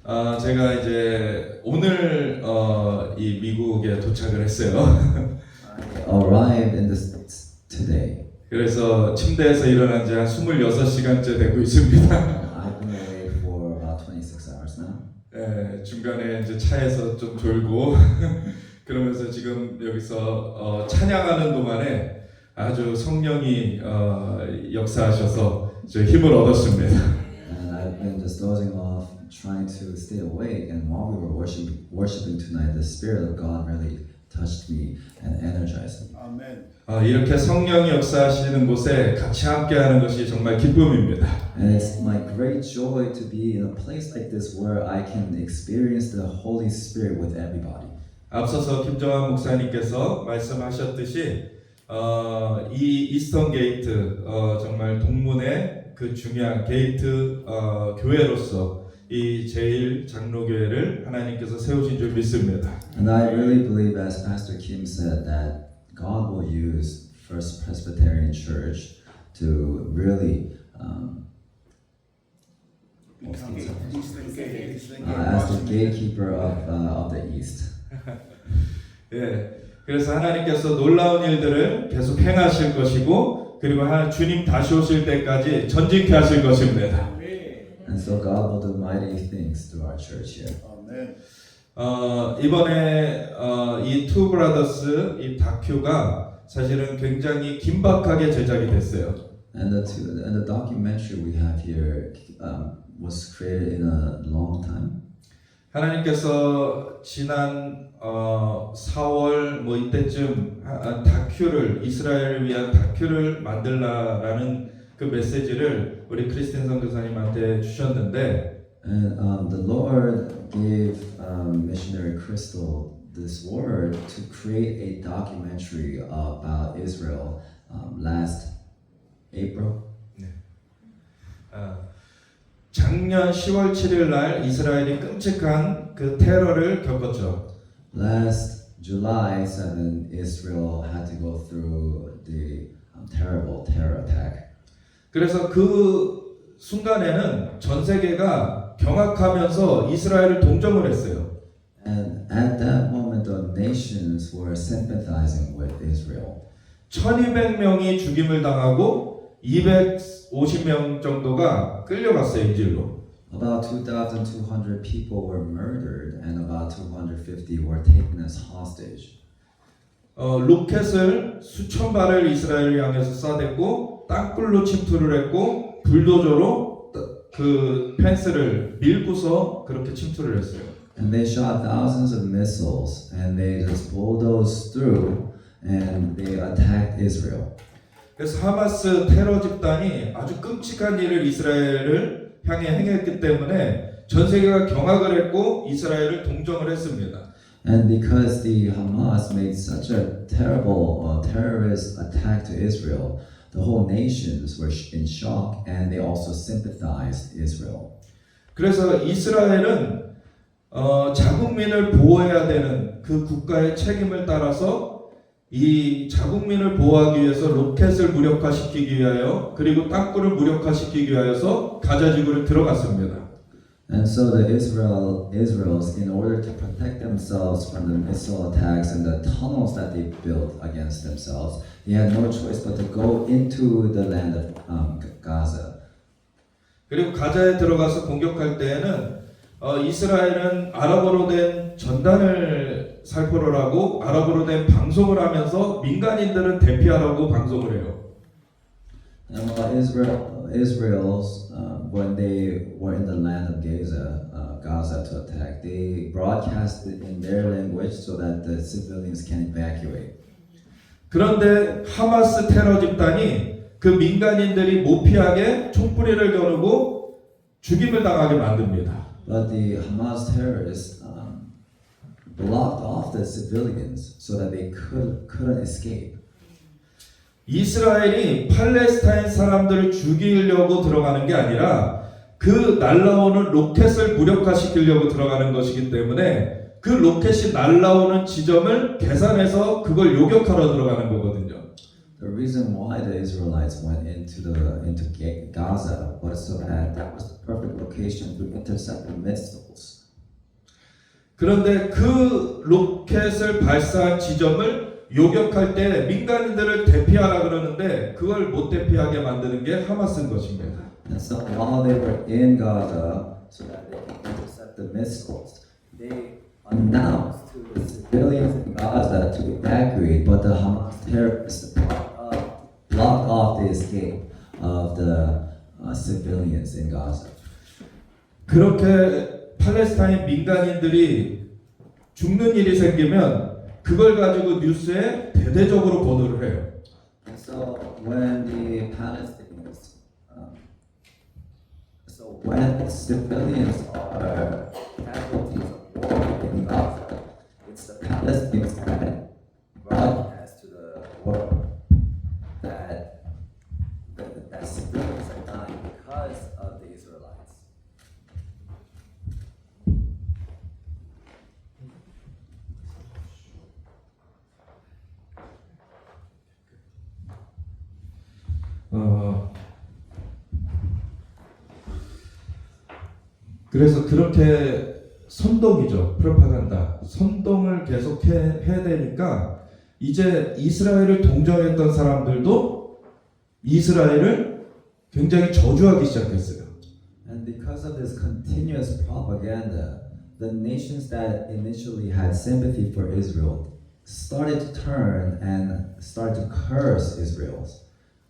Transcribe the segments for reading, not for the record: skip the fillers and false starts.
제가 이제 오늘 이 미국에 도착을 했어요. I arrived in the States today. 그래서 침대에서 일어난 지 한 26시간째 되고 있습니다. I've been away for about 26 hours now. 네, 중간에 이제 차에서 좀 졸고 그러면서 지금 여기서 찬양하는 동안에 아주 성령이 역사하셔서 이제 힘을 얻었습니다. And I've been just dozing off, trying to stay awake. And while we were worshiping tonight, the Spirit of God really touched me and energized me. 아멘. 이렇게 성령이 역사하시는 곳에 같이 함께하는 것이 정말 기쁨입니다. And it's my great joy to be in a place like this where I can experience the Holy Spirit with everybody. 앞서서 김정환 목사님께서 말씀하셨듯이 이 이스턴 게이트 정말 동문의 그 중요한 게이트 교회로서 이 제일 장로교회를 하나님께서 세우신 줄 믿습니다. And I really believe, as Pastor Kim said, that God will use First Presbyterian Church to really as the gatekeeper of the East. 예, 그래서 하나님께서 놀라운 일들을 계속 행하실 것이고 그리고 주님 다시 오실 때까지 전직해 하실 것입니다. And so God will do mighty things through our church here. 아멘. 이번에 이 투 브라더스 이 다큐가 사실은 굉장히 긴박하게 제작이 됐어요. And the documentary we have here was created in a long time. 하나님께서 지난 4월 뭐 이때쯤 다큐를 이스라엘을 위한 다큐를 만들라라는 그 메시지를 우리 크리스틴 선교사님한테 주셨는데 And the Lord gave missionary Crystal this word to create a documentary about Israel last April. 작년 10월 7일 날 이스라엘이 끔찍한 그 테러를 겪었죠. Last July 7, Israel had to go through the terrible terror attack. 그래서 그 순간에는 전 세계가 경악하면서 이스라엘을 동정을 했어요. And at that moment, the nations were sympathizing with Israel. 1200명이 죽임을 당하고 250명 정도가 끌려갔어요, 인질로. About 2,200 people were murdered and about 250 were taken as hostage. 로켓을 수천 발을 이스라엘을 향해서 쏴댔고 땅굴로 침투를 했고 불도저로 그 펜스를 밀고서 그렇게 침투를 했어요. And they shot thousands of missiles and they just bulldozed through and they attacked Israel. 그래서 하마스 테러 집단이 아주 끔찍한 일을 이스라엘을 향해 행했기 때문에 전 세계가 경악을 했고 이스라엘을 동정을 했습니다. And because the Hamas made such a terrible terrorist attack to Israel, the whole nations were in shock and they also sympathized Israel. 그래서 이스라엘은 자국민을 보호해야 되는 그 국가의 책임을 따라서 이 자국민을 보호하기 위해서 로켓을 무력화시키기 위하여 그리고 땅굴을 무력화시키기 위하여서 가자지구를 들어갔습니다. And so the Israels, in order to protect themselves from the missile attacks and the tunnels that they built against themselves, they had no choice but to go into the land of Gaza. 그리고 가자에 들어가서 공격할 때에는 이스라엘은 아랍어로 된 전단을 살포를 하고 아랍어로 된 방송을 하면서 민간인들은 대피하라고 방송을 해요. And while Israel's when they were in the land of Gaza to attack, they broadcasted in their language so that the civilians can evacuate. 그런데 하마스 테러 집단이 그 민간인들이 못 피하게 총뿌리를 겨누고 죽임을 당하게 만듭니다. But the Hamas terrorists blocked off the civilians so that they couldn't escape. 이스라엘이 팔레스타인 사람들을 죽이려고 들어가는 게 아니라 그 날라오는 로켓을 무력화시키려고 들어가는 것이기 때문에 그 로켓이 날라오는 지점을 계산해서 그걸 요격하러 들어가는 거거든요. The reason why the Israelites went into Gaza was so that was the perfect location to intercept the missiles. 그런데 그 로켓을 발사한 지점을 요격할 때 민간인들을 대피하라 그러는데 그걸 못 대피하게 만드는 게 하마스인 것입니다. And so while they were in Gaza, so that they can intercept the missiles, they announced to the civilians in Gaza to evacuate, but the Hamas terrorists blocked off the escape of the civilians in Gaza. 그렇게 팔레스타인 민간인들이 죽는 일이 생기면 그걸 가지고 뉴스에 대대적으로 보도를 해요. And so when the Palestinians, when the civilians are casualties of war in Gaza, it's the Palestinians that broadcast to the world that civilians are dying because of the Israelites. 그래서 그렇게 선동이죠. 프로파간다. 선동을 계속 해야 되니까 이제 이스라엘을 동정했던 사람들도 이스라엘을 굉장히 저주하기 시작했어요. And because of this continuous propaganda, the nations that initially had sympathy for Israel started to turn and start to curse Israel.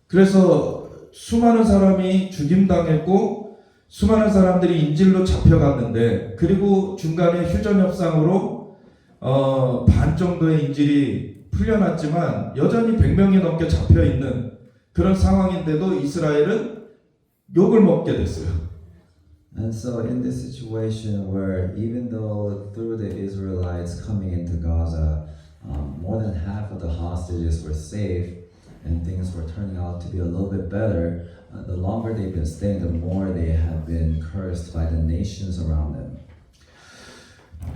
그래서 수많은 사람이 죽임당했고 수많은 사람들이 인질로 잡혀갔는데 그리고 중간에 휴전협상으로 반 정도의 인질이 풀려났지만 여전히 100명이 넘게 잡혀있는 그런 상황인데도 이스라엘은 욕을 먹게 됐어요. And so in this situation where even though through the Israelites coming into Gaza, more than half of the hostages were safe and things were turning out to be a little bit better, the longer they've been staying, the more they have been cursed by the nations around them.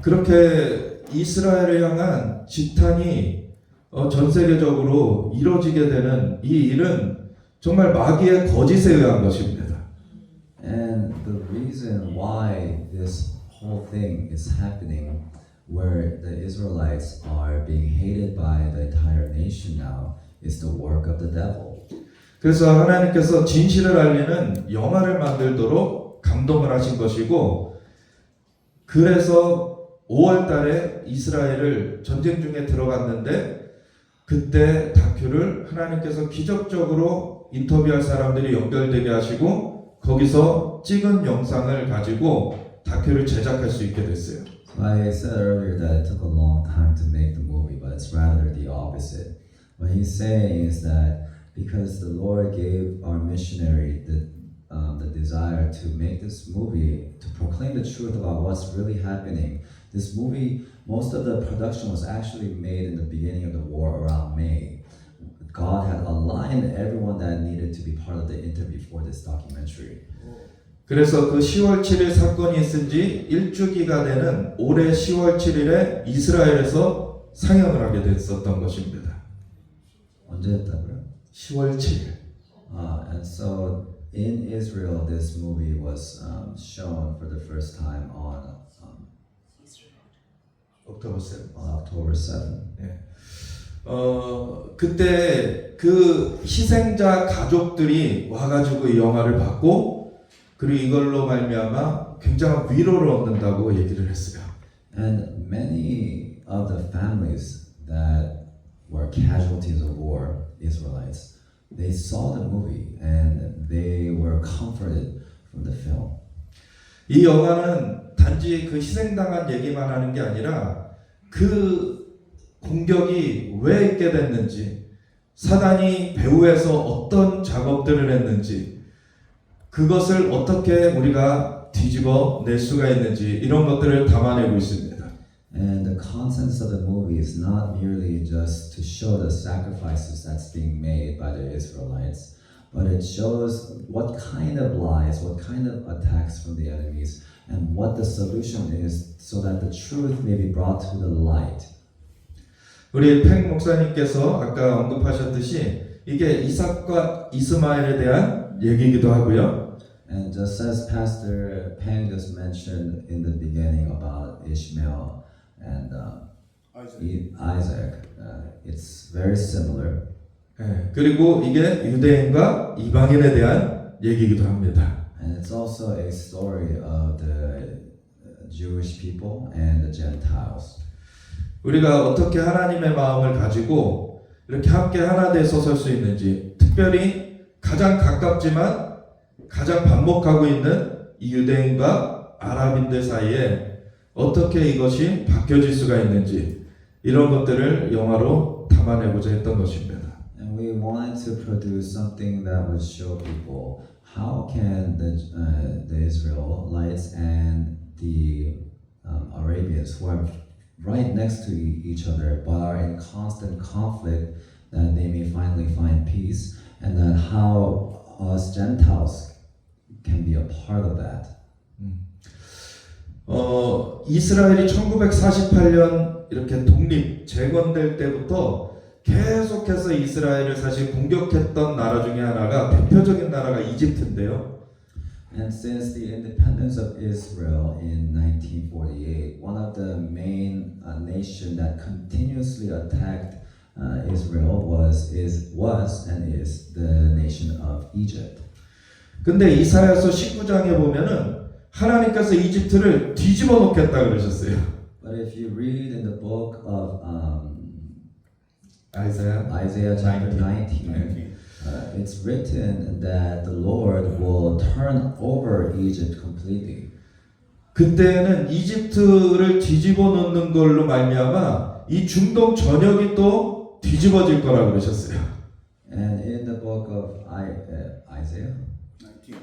그렇게 이스라엘을 향한 지탄이 전 세계적으로 이루어지게 되는 이 일은 정말 마귀의 거짓에 의한 것입니다. And the reason why this whole thing is happening, where the Israelites are being hated by the entire nation now, is the work of the devil. 그래서 하나님께서 진실을 알리는 영화를 만들도록 감동을 하신 것이고 그래서 5월 달에 이스라엘을 전쟁 중에 들어갔는데 그때 다큐를 하나님께서 기적적으로 인터뷰할 사람들이 연결되게 하시고 거기서 찍은 영상을 가지고 다큐를 제작할 수 있게 됐어요. So I said earlier that it took a long time to make the movie, but it's rather the opposite. What he's saying is that because the Lord gave our missionary the desire to make this movie, to proclaim the truth about what's really happening. This movie, most of the production was actually made in the beginning of the war around May. God had aligned everyone that needed to be part of the interview for this documentary. 그래서 그 10월 7일 사건이 있은 지 일주기가 되는 올해 10월 7일에 이스라엘에서 상영을 하게 됐었던 것입니다. 언제 했다고요? 10월 7일. And so in Israel, this movie was shown for the first time on 옥토버 7. October 7th. 그때 그 희생자 가족들이 와가지고 이 영화를 봤고 그리고 이걸로 말미암아 굉장한 위로를 얻는다고 얘기를 했어요. And many of the families that were casualties of war, Israelites, they saw the movie and they were comforted from the film. 이 영화는 단지 그 희생당한 얘기만 하는 게 아니라 그 공격이 왜 있게 됐는지 사단이 배후에서 어떤 작업들을 했는지 그것을 어떻게 우리가 뒤집어 낼 수가 있는지 이런 것들을 담아내고 있습니다. And the contents of the movie is not merely just to show the sacrifices that's being made by the Israelites, but it shows what kind of lies, what kind of attacks from the enemies, and what the solution is so that the truth may be brought to the light. 우리 팽 목사님께서 아까 언급하셨듯이 이게 이삭과 이스마엘에 대한 얘기이기도 하고요. And just as Pastor Peng just mentioned in the beginning about Ishmael, Isaac. It's very similar. 예, 그리고 이게 유대인과 이방인에 대한 얘기이기도 합니다. And it's also a story of the Jewish people and the Gentiles. 우리가 어떻게 하나님의 마음을 가지고 이렇게 함께 하나 돼서 설 수 있는지, 특별히 가장 가깝지만 가장 반목하고 있는 이 유대인과 아랍인들 사이에 어떻게 이것이 바뀌어질 수가 있는지, 이런 것들을 영화로 담아내고자 했던 것입니다. And we wanted to produce something that would show people how can the Israelites and the Arabians, who are right next to each other but are in constant conflict, that they may finally find peace, and that how us Gentiles can be a part of that. 이스라엘이 1948년 이렇게 독립 재건될 때부터 계속해서 이스라엘을 사실 공격했던 나라 중에 하나가, 대표적인 나라가 이집트인데요. And since the independence of Israel in 1948, one of the main nation that continuously attacked Israel was and is the nation of Egypt. 근데 이사야서 19장에 보면은 하나님께서 이집트를 뒤집어 놓겠다 그러셨어요. But if you read in the book of Isaiah chapter 19, it's written that the Lord will turn over Egypt completely. 그때는 이집트를 뒤집어 놓는 걸로 말미암아 이 중동 전역이 또 뒤집어질 거라 그러셨어요. And in the book of Isaiah,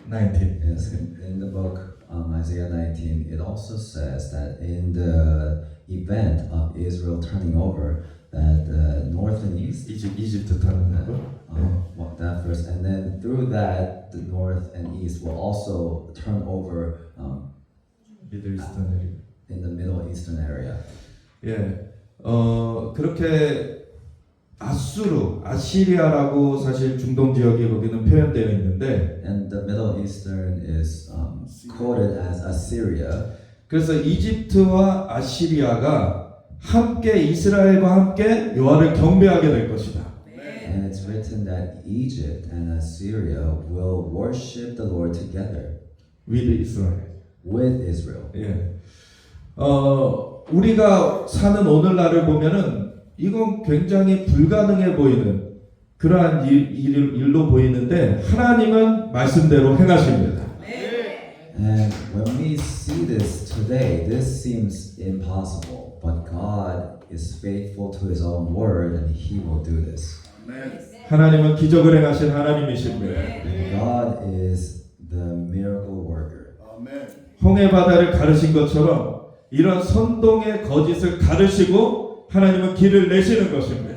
19. yes, in the book Isaiah 19, it also says that in the event of Israel turning over, that the north and east, 이집트 타는 거. that verse, and then through that, the north and east will also turn over in the Middle Eastern area. 예, 그렇게 아시리아라고 사실 중동 지역에 거기는 표현되어 있는데, And the Middle Eastern is quoted as Assyria. 그래서 이집트와 아시리아가 함께 이스라엘과 함께 여호와를 경배하게 될 것이다. And it's written that Egypt and Assyria will worship the Lord together with Israel. with Israel. 예. 우리가 사는 오늘날을 보면은 이건 굉장히 불가능해 보이는 그러한 일로 보이는데, 하나님은 말씀대로 행하십니다. And when we see this today, this seems impossible, but God is faithful to His own word, and He will do this. 하나님은 기적을 행하신 하나님이십니다. And God is the miracle worker. 홍해 바다를 가르신 것처럼 이런 선동의 거짓을 가르시고 하나님은 길을 내시는 것입니다.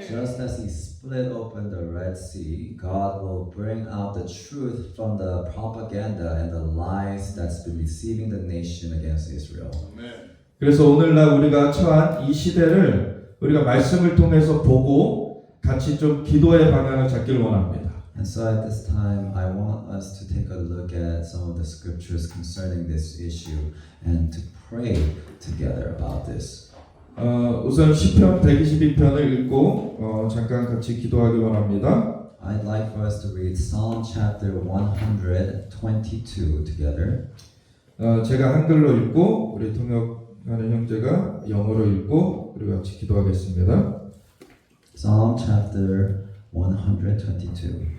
Just as He split open the Red Sea, God will bring out the truth from the propaganda and the lies that's been deceiving the nation against Israel. 그래서 오늘날 우리가 처한 이 시대를 우리가 말씀을 통해서 보고 같이 좀 기도의 방향을 잡기를 원합니다. And so at this time, I want us to take a look at some of the scriptures concerning this issue and to pray together about this. 우선 시편 122편을 읽고 잠깐 같이 기도하기 원합니다. I'd like for us to read Psalm chapter 122 together. 제가 한글로 읽고 우리 통역하는 형제가 영어로 읽고 그리고 같이 기도하겠습니다. Psalm chapter 122.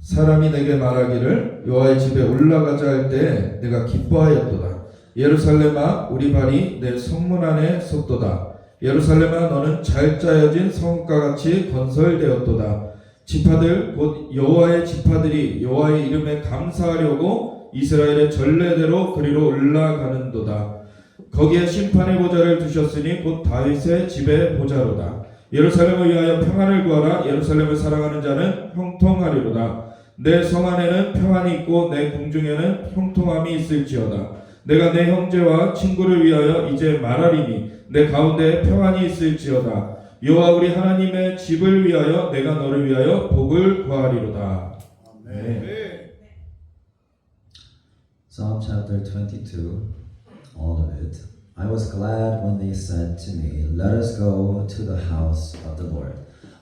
사람이 내게 말하기를 여호와의 집에 올라가자 할 때 내가 기뻐하였도다. 예루살렘아 우리 발이 내 성문 안에 섰도다. 예루살렘아 너는 잘 짜여진 성과 같이 건설되었도다. 지파들 곧 여호와의 지파들이 여호와의 이름에 감사하려고 이스라엘의 전례대로 그리로 올라가는도다. 거기에 심판의 보좌를 두셨으니 곧 다윗의 집의 보좌로다. 예루살렘을 위하여 평안을 구하라. 예루살렘을 사랑하는 자는 형통하리로다. 내 성 안에는 평안이 있고 내 궁중에는 형통함이 있을지어다. 내가 내 형제와 친구를 위하여 이제 말하리니 내 가운데 평안이 있을지어다. 여호와 우리 하나님의 집을 위하여 내가 너를 위하여 복을 구하리로다. 아멘. Psalm chapter 22, all of it. I was glad when they said to me, "Let us go to the house of the Lord."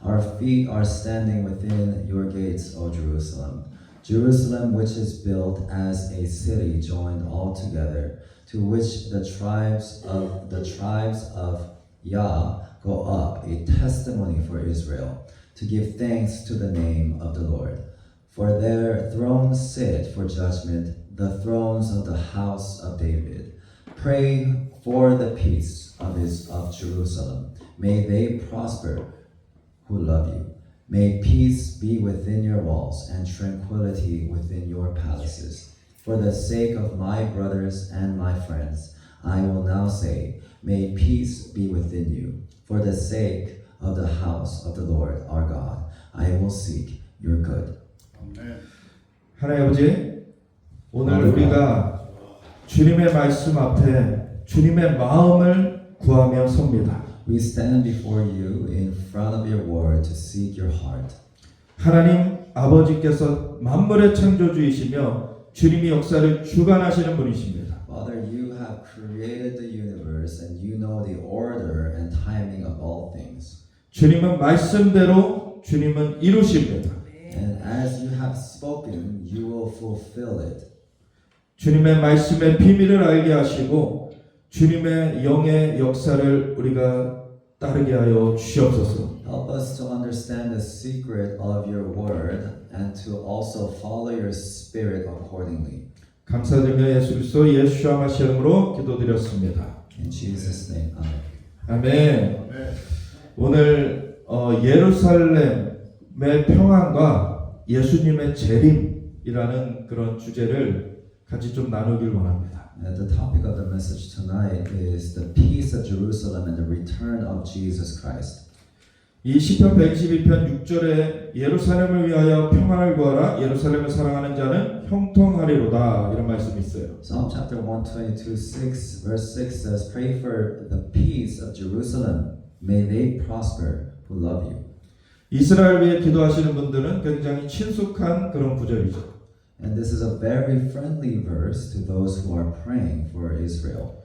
Our feet are standing within your gates, O Jerusalem. Jerusalem, which is built as a city joined all together, to which the tribes of Yah go up, a testimony for Israel, to give thanks to the name of the Lord. For their thrones sit for judgment, the thrones of the house of David. Pray for the peace of Jerusalem. May they prosper who love you. May peace be within your walls and tranquility within your palaces. For the sake of my brothers and my friends, I will now say, may peace be within you. For the sake of the house of the Lord our God, I will seek your good. 하나님 아버지, 오늘 우리가 주님의 말씀 앞에 주님의 마음을 구하며 섭니다. We stand before you in front of your word to seek your heart. 하나님 아버지께서 만물의 창조주이시며 주님이 역사를 주관하시는 분이십니다. Father, you have created the universe and you know the order and timing of all things. 주님은 말씀대로 주님은 이루십니다. And as you have spoken, you will fulfill it. 주님의 말씀의 비밀을 알게 하시고 주님의 영의 역사를 우리가 따르게 하여 주시옵소서. Help us to understand the secret of your word and to also follow your spirit accordingly. 감사드리며 예수 그리스도 예수와 마시 이름으로 기도드렸습니다. In Jesus' name, amen. 아멘. 오늘 예루살렘의 평안과 예수님의 재림이라는 그런 주제를 같이 좀 나누길 원합니다. The topic of the message tonight is the peace of Jerusalem and the return of Jesus Christ. 이 시편 122편 6절에 예루살렘을 위하여 평안을 구하라 예루살렘을 사랑하는 자는 형통하리로다 이런 말씀이 있어요. Psalm chapter 122:6 verse 6 says, "Pray for the peace of Jerusalem. May they prosper who love you." 이스라엘 위해 기도하시는 분들은 굉장히 친숙한 그런 구절이죠. And this is a very friendly verse to those who are praying for Israel.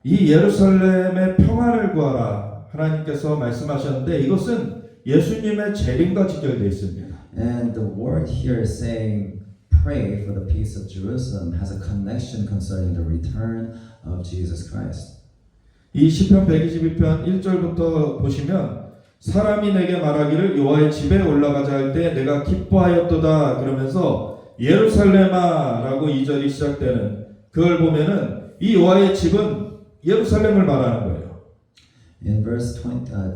이 예루살렘의 평안을 구하라 하나님께서 말씀하셨는데 이것은 예수님의 재림과 직결되어 있습니다. And the word here saying pray for the peace of Jerusalem has a connection concerning the return of Jesus Christ. 이 시편 122편 1절부터 보시면 사람이 내게 말하기를 여호와의 집에 올라가자 할 때 내가 기뻐하였도다 그러면서 예루살렘아라고 2절이 시작되는 그걸 보면은 이 여호와의 집은 예루살렘을 말하는 거예요. In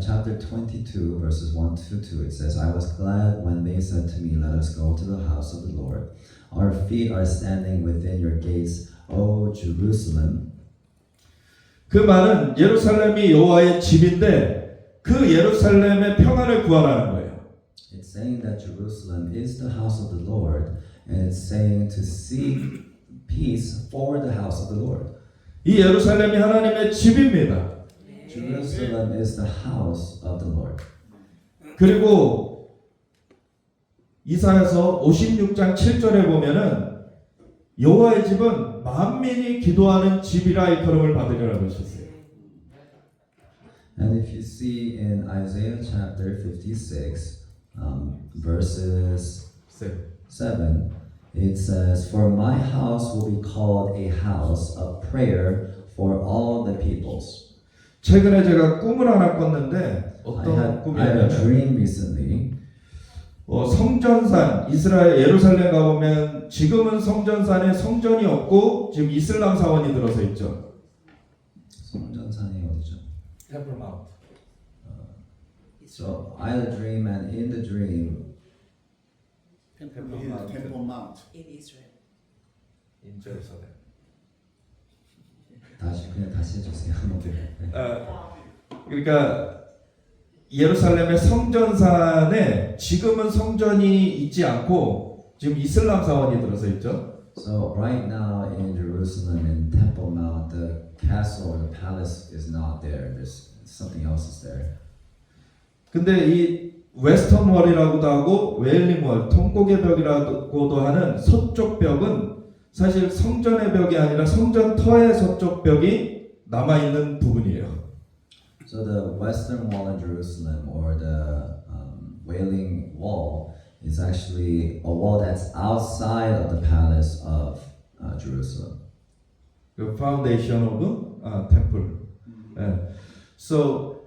chapter 22, verses 1 to 2, it says, "I was glad when they said to me, 'Let us go to the house of the Lord.' Our feet are standing within your gates, O Jerusalem." 그 말은 예루살렘이 여호와의 집인데 그 예루살렘의 평안을 구하라는 거예요. It's saying that Jerusalem is the house of the Lord, and it's saying to seek peace for the house of the Lord. 이 예루살렘이 하나님의 집입니다. Jerusalem is the house of the Lord. 그리고 이사야서 56장 7절에 보면은 여호와의 집은 만민이 기도하는 집이라 일컬음을 받으리라고 하셨어요. And if you see in Isaiah chapter 56, verses 7, it says, "For my house will be called a house of prayer for all the peoples." 최근에 제가 꿈을 하나 꿨는데 I 어떤 had a 꿈이냐면 dream recently. 성전산 이스라엘 예루살렘 가보면 지금은 성전산에 성전이 없고 지금 이슬람 사원이 들어서 있죠. 성전산이 어디죠? Temple Mount. So I had a dream, and in the dream, Temple Mount. in Israel. In Jerusalem. 다시 해주세요. 그러니까 예루살렘의 성전산에 지금은 성전이 있지 않고 지금 이슬람 사원이 들어서 있죠. So right now in Jerusalem, in Temple Mount, the castle or the palace is not there. There's something else is there. 근데 이 웨스턴 월이라고도 하고 웨일링 월, 통곡의 벽이라고도 하는 서쪽 벽은 사실 성전의 벽이 아니라 성전 터의 서쪽 벽이 남아 있는 부분이에요. So the western wall in Jerusalem, or the Wailing Wall, is actually a wall that's outside of the palace of Jerusalem. The foundation of temple. 예. So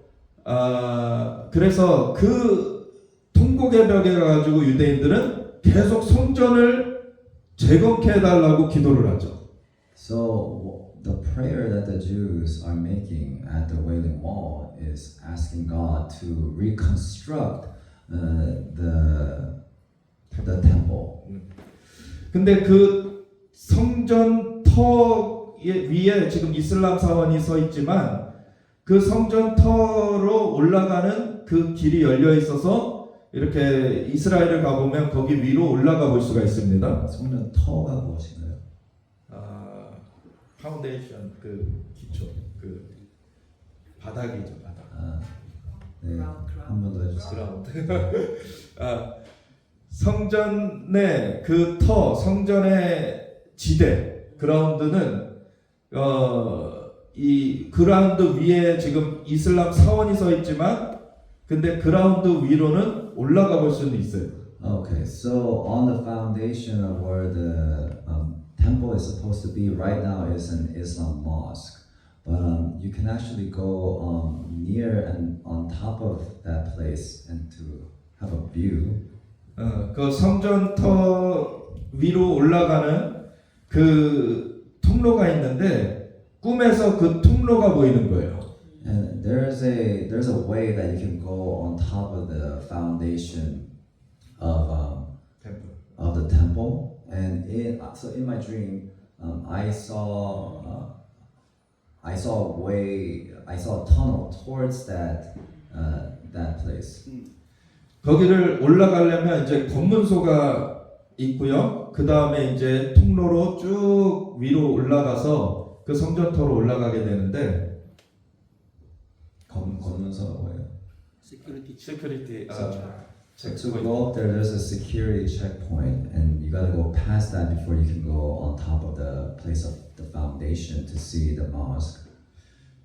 그래서 그 통곡의 벽에 가지고 유대인들은 계속 성전을 재건케 해달라고 기도를 하죠. So the prayer that the Jews are making at the Wailing Wall is asking God to reconstruct the temple. 근데 그 성전 터 위에 지금 이슬람 사원이 서 있지만 그 성전 터로 올라가는 그 길이 열려 있어서 이렇게 이스라엘을 가보면 거기 위로 올라가 볼 수가 있습니다. 성전 터가 무엇인가요? 파운데이션 그 기초 그 바닥이죠 바닥. 네, 한 번 더 해주세요. 그라운드. 성전의 그 터, 성전의 지대, 그라운드는 이 그라운드 위에 지금 이슬람 사원이 서 있지만, 근데 그라운드 위로는 올라가 볼 수는 있어요. Okay, so on the foundation of where the temple is supposed to be right now is an Islam mosque, but you can actually go near and on top of that place and to have a view. 그 성전터 위로 올라가는 그 통로가 있는데 꿈에서 그 통로가 보이는 거예요. And there's a way that you can go on top of the foundation of the temple. And in my dream, I saw a tunnel towards that place. 거기를 올라가려면 이제 검문소가 있고요. 그 다음에 이제 통로로 쭉 위로 올라가서 그 성전터로 올라가게 되는데 검문소가 뭐예요? 시큐리티 So to go up there, there's a security checkpoint, and you gotta go past that before you can go on top of the place of the foundation to see the mosque.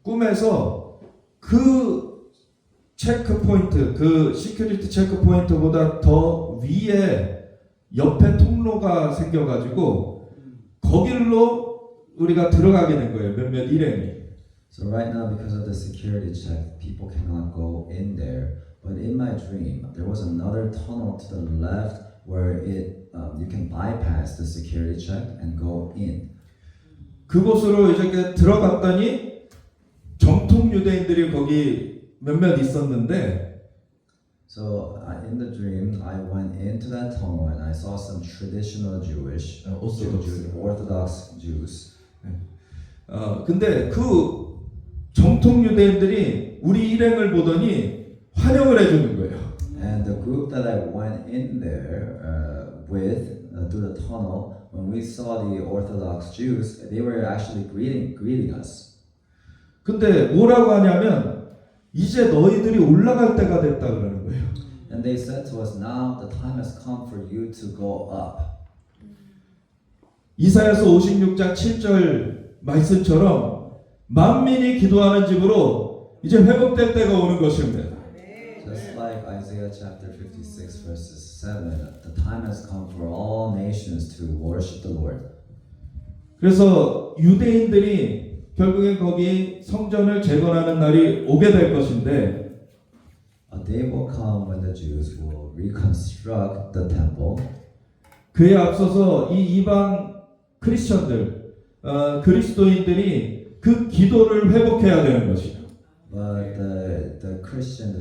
꿈에서 그 체크 포인트, 그 시큐리티 체크 포인트보다 더 위에 옆에 통로가 생겨가지고 거길로 우리가 들어가게 된 거예요. 몇몇 일행이. So right now, because of the security check, people cannot go in there. But in my dream, there was another tunnel to the left where you can bypass the security check and go in. 그곳으로 이렇게 들어갔더니 정통 유대인들이 거기 몇몇 있었는데. So in the dream, I went into that tunnel and I saw some traditional Jewish, Orthodox Jews. 근데 그 정통 유대인들이 우리 일행을 보더니 환영을 해주는 거예요. And the group that I went in there with through the tunnel, when we saw the Orthodox Jews, they were actually greeting us. 근데 뭐라고 하냐면 이제 너희들이 올라갈 때가 됐다 그러는 거예요. And they said to us, now the time has come for you to go up. 이사야서 56장 7절 말씀처럼 만민이 기도하는 집으로 이제 회복될 때가 오는 것입니다. Just like Isaiah chapter 56 verses 7, the time has come for all nations to worship the Lord. 그래서 유대인들이 결국엔 거기 성전을 재건하는 날이 오게 될 것인데 A day will come when the Jews will reconstruct the temple. 그에 앞서서 이 이방 크리스천들, 그리스도인들이 그 기도를 회복해야 되는 것이죠. But the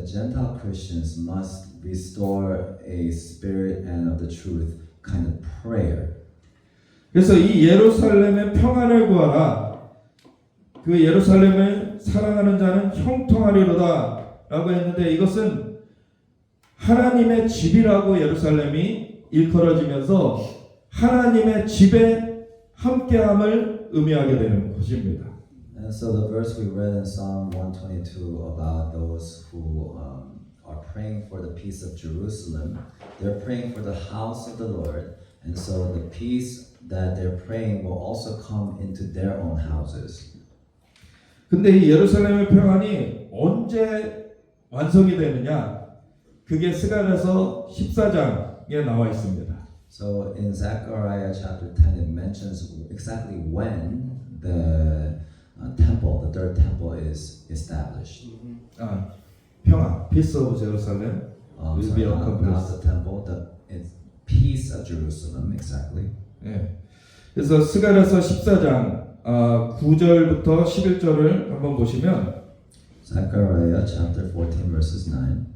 Gentile Christians must restore a spirit and of the truth kind of prayer. 그래서 이 예루살렘의 평안을 구하라. 그 예루살렘을 사랑하는 자는 형통하리로다 라고 했는데 이것은 하나님의 집이라고 예루살렘이 일컬어지면서 하나님의 집에 함께함을 의미하게 되는 것입니다. And so the verse we read in Psalm 122 about those who are praying for the peace of Jerusalem, they're praying for the house of the Lord, and so the peace that they're praying will also come into their own houses. 근데 이 예루살렘의 평안이 언제 완성이 되느냐? 그게 스가랴서 14장에 나와 있습니다. So in Zechariah chapter 10, it mentions exactly when the temple, the third temple, is established. 아, 평안, Peace of Jerusalem will So be not accomplished. the temple, it's peace of Jerusalem, exactly. 예. 그래서 스가랴서 14장 9절부터 11절을 한번 보시면 Zechariah chapter 14, verses 9.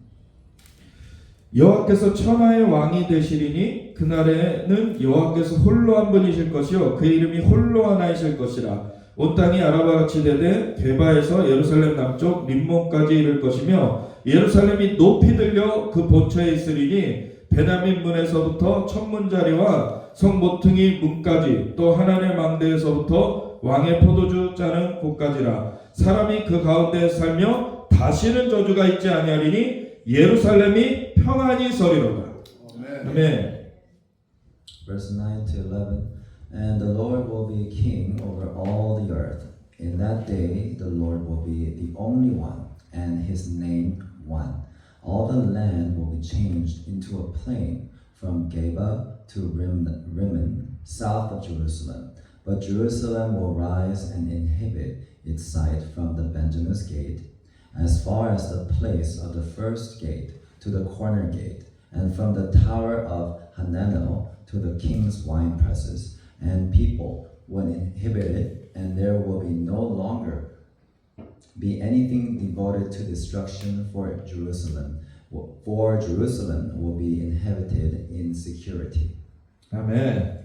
여호와께서 천하의 왕이 되시리니 그날에는 여호와께서 홀로 한 분이실 것이요 그 이름이 홀로 하나이실 것이라 온 땅이 아라바 같이 되되 게바에서 예루살렘 남쪽 림몬까지 이를 것이며 예루살렘이 높이 들려 그 본처에 있으리니 베냐민 문에서부터 천문자리와 성 모퉁이 문까지 또 하나님의 망대에서부터 왕의 포도주 짜는 곳까지라 사람이 그 가운데 살며 다시는 저주가 있지 아니하리니 예루살렘이 평안히 서리로다. 아멘. Verse 9 to 11. And the Lord will be king over all the earth. In that day, the Lord will be the only one, and his name one. All the land will be changed into a plain from Geba to Rimmon, south of Jerusalem. But Jerusalem will rise and inhibit its sight from the Benjamin's gate, as far as the place of the first gate to the corner gate, and from the tower of Hananel to the king's wine presses. And people will inhabit it, and there will be no longer be anything devoted to destruction for Jerusalem. For Jerusalem will be inhabited in security. 아멘.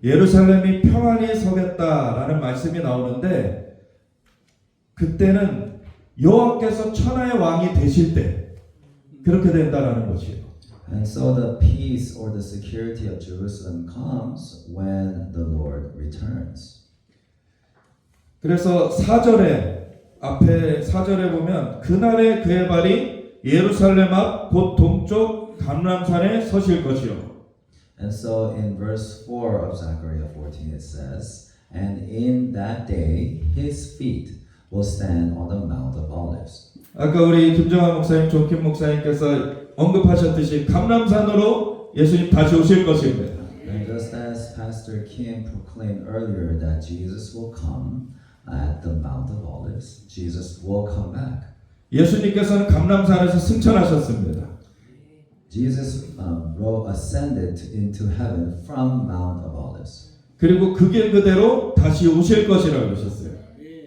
예루살렘이 평안히 서겠다라는 말씀이 나오는데 그때는 여호와께서 천하의 왕이 되실 때 그렇게 된다라는 것이에요. And so the peace or the security of Jerusalem comes when the Lord returns. 그래서 4절에 앞에 4절에 보면 그날의 그의 발이 예루살렘 앞 곧 동쪽 감람산에 서실 것이요. And so in verse 4 of Zechariah 14 it says, and in that day his feet will stand on the Mount of Olives. 아까 우리 김정환 목사님, 존킴 목사님께서 언급하셨듯이 감람산으로 예수님 다시 오실 것입니다. And just as Pastor Kim proclaimed earlier that Jesus will come at the Mount of Olives, Jesus will come back. 예수님께서는 감람산에서 승천하셨습니다. Jesus ascended into heaven from Mount of Olives. 그리고 그 길 그대로 다시 오실 것이라고 하셨어요.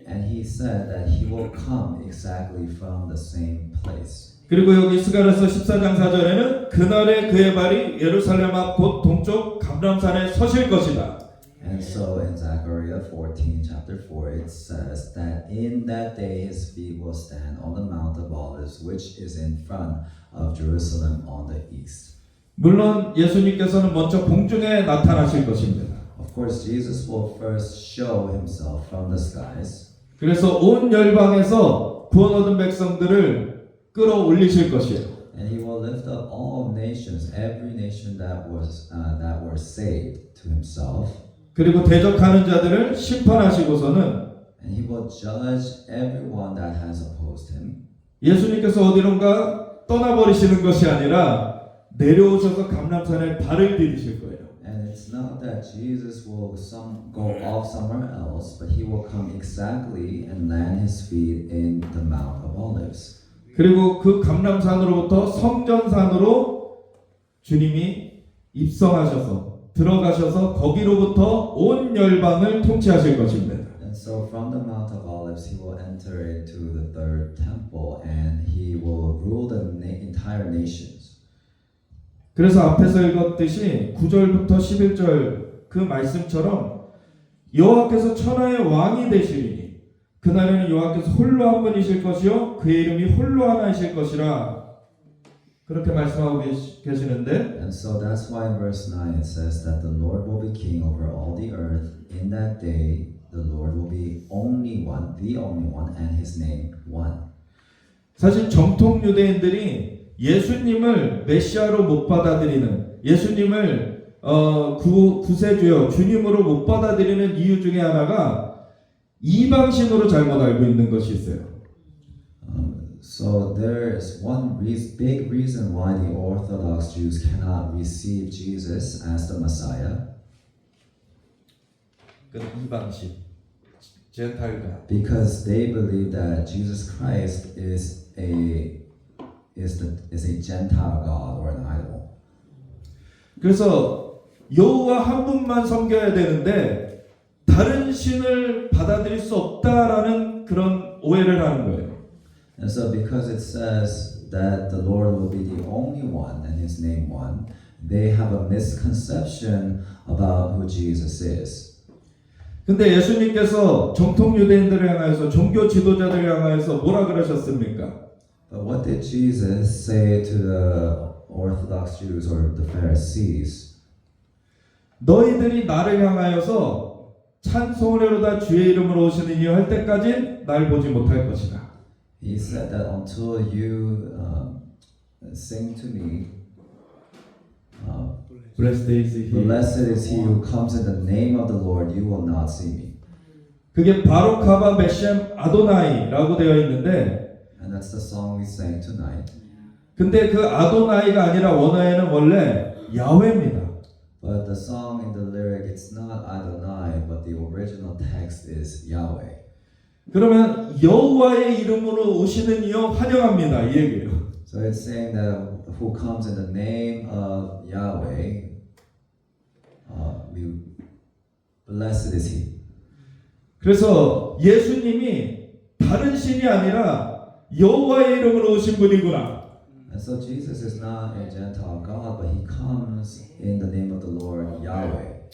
And he said that he will come exactly from the same place. 그리고 여기 스가랴서 14장 4절에는 그날에 그의 발이 예루살렘 앞 곧 동쪽 감람산에 서실 것이다. And so in Zechariah 14 chapter 4 it says that in that day his feet will stand on the Mount of Olives which is in front of Jerusalem on the east. 물론 예수님께서는 먼저 공중에 나타나실 것입니다. Of course Jesus will first show himself from the skies. 그래서 온 열방에서 구원 얻은 백성들을 끌어올리실 것이에요. And he will lift up all nations, every nation that were saved to himself. 그리고 대적하는 자들을 심판하시고서는 And he will judge everyone that has opposed him. 예수님께서 어디론가 떠나버리시는 것이 아니라 내려오셔서 감람산에 발을 디디실 거예요. And it's not that Jesus will go off somewhere else, but he will come exactly and land his feet in the Mount of Olives. 그리고 그 감람산으로부터 성전산으로 주님이 입성하셔서 들어가셔서 거기로부터 온 열방을 통치하실 것입니다. And so from the Mount of Olives he will enter into the third temple and he will rule the entire nations. 그래서 앞에서 읽었듯이 9절부터 11절 그 말씀처럼 여호와께서 천하의 왕이 되시리니 그날에는 여호와께서 홀로 한 분이실 것이요 그의 이름이 홀로 하나이실 것이라 그렇게 말씀하고 계시는데 And so that's why in verse 9 it says that the Lord will be king over all the earth. In that day the Lord will be only one, the only one, and his name one. 사실 정통 유대인들이 예수님을 메시아로 못 받아들이는 예수님을 구세주요 주님으로 못 받아들이는 이유 중에 하나가 이방신으로 잘못 알고 있는 것이 있어요. So there is one big reason why the Orthodox Jews cannot receive Jesus as the Messiah, 그 이방신, 젠탈가. because they believe that Jesus Christ is a Gentile God or an idol. 그래서 여호와 한 분만 섬겨야 되는데 다른 신을 받아들일 수 없다라는 그런 오해를 하는 거예요. And so because it says that the Lord will be the only one and His name one, they have a misconception about who Jesus is. 근데 예수님께서 정통 유대인들을 향하여서 종교 지도자들을 향하여서 뭐라 그러셨습니까? But what did Jesus say to the Orthodox Jews or the Pharisees? 너희들이 나를 향하여서 찬송하려다 주의 이름으로 오시느니 할 때까지 날 보지 못할 것이다. He said that until you sing to me, Blessed is he. blessed is he who comes in the name of the Lord, you will not see me. 그게 바로카바 베셴 아도나이라고 되어 있는데 And that's the song we sang tonight. 근데 그 아도나이가 아니라 원어에는 원래 야훼입니다. But the song in the lyric, it's not Adonai, but the original text is Yahweh. 그러면 여호와의 이름으로 오시는 이여 환영합니다. 이 얘기예요. So it's saying that who comes in the name of Yahweh, blessed is he. 그래서 예수님이 다른 신이 아니라 여호와의 이름으로 오신 분이구나. And so Jesus is not a Gentile God, but he comes in the name of the Lord Yahweh.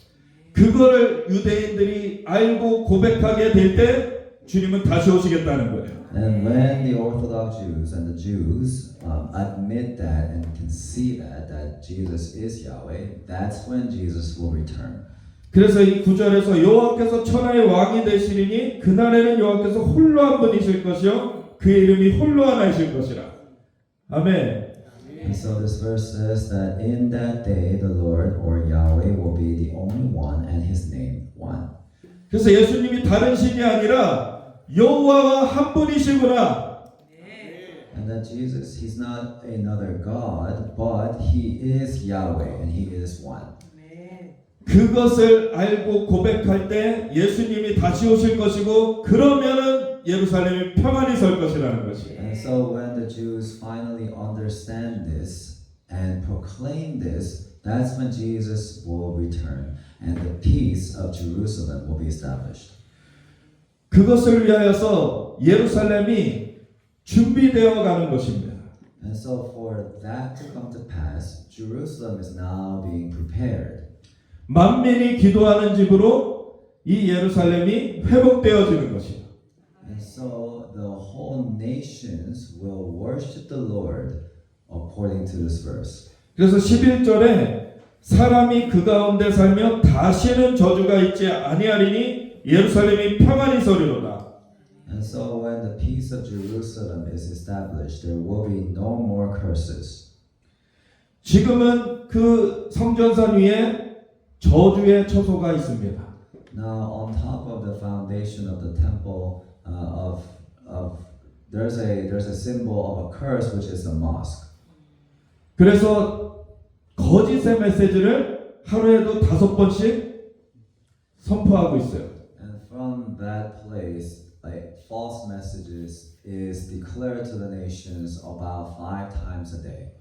그거를 유대인들이 알고 고백하게 될 때 주님은 다시 오시겠다는 거예요. And when the Orthodox Jews and the Jews admit that and can see that Jesus is Yahweh, that's when Jesus will return. 그래서 이 구절에서 여호와께서 천하의 왕이 되시리니 그날에는 여호와께서 홀로 한 분이실 것이요 그의 이름이 홀로 하나이실 것이라. 아멘. And so this verse says that in that day the Lord or Yahweh will be the only one and his name one. 그래서 예수님이 다른 신이 아니라 여호와와 한 분이시구나. And that Jesus, he's not another God, but he is Yahweh and he is one. 그것을 알고 고백할 때 예수님이 다시 오실 것이고 그러면은 예루살렘이 평안히 설 것이라는 것이에요. And so when the Jews finally understand this and proclaim this, that's when Jesus will return and the peace of Jerusalem will be established. 그것을 위하여서 예루살렘이 준비되어 가는 것입니다. And so for that to come to pass, Jerusalem is now being prepared. 만민이 기도하는 집으로 이 예루살렘이 회복되어지는 것이에요. And so the whole nations will worship the Lord according to this verse. 그래서 11절에 사람이 그 가운데 살며 다시는 저주가 있지 아니하리니 예루살렘이 평안히 서리로다. And so when the peace of Jerusalem is established, there will be no more curses. 지금은 그 성전산 위에 저주의 처소가 있습니다. Now on top of the foundation of the temple there's a symbol of a curse which is the mosque. 그래서 거짓의 메시지를 하루에도 5번씩 선포하고 있어요. And from that place, like false messages is declared to the nations about 5 times a day.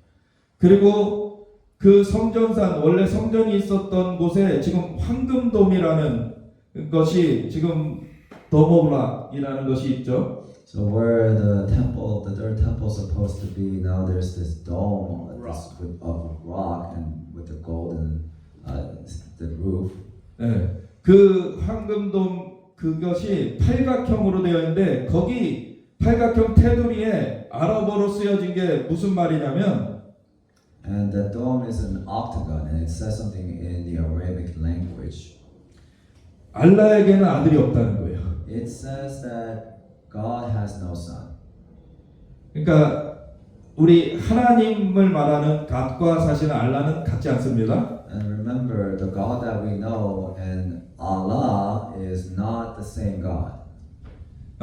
그리고 그 성전산 원래 성전이 있었던 곳에 지금 황금돔이라는 것이 지금 더모블락이라는 것이 있죠. So where the third temple is supposed to be, now there's this dome of rock and with the golden the roof. 네, 그 황금돔 그것이 팔각형으로 되어 있는데 거기 팔각형 테두리에 아랍어로 쓰여진 게 무슨 말이냐면 And the dome is an octagon, and it says something in the Arabic language. 알라에게는 아들이 없다는 거예요. It says that God has no son. 그러니까 우리 하나님을 말하는 갓과 사실은 알라는 같지 않습니다. And remember, the God that we know and Allah is not the same God.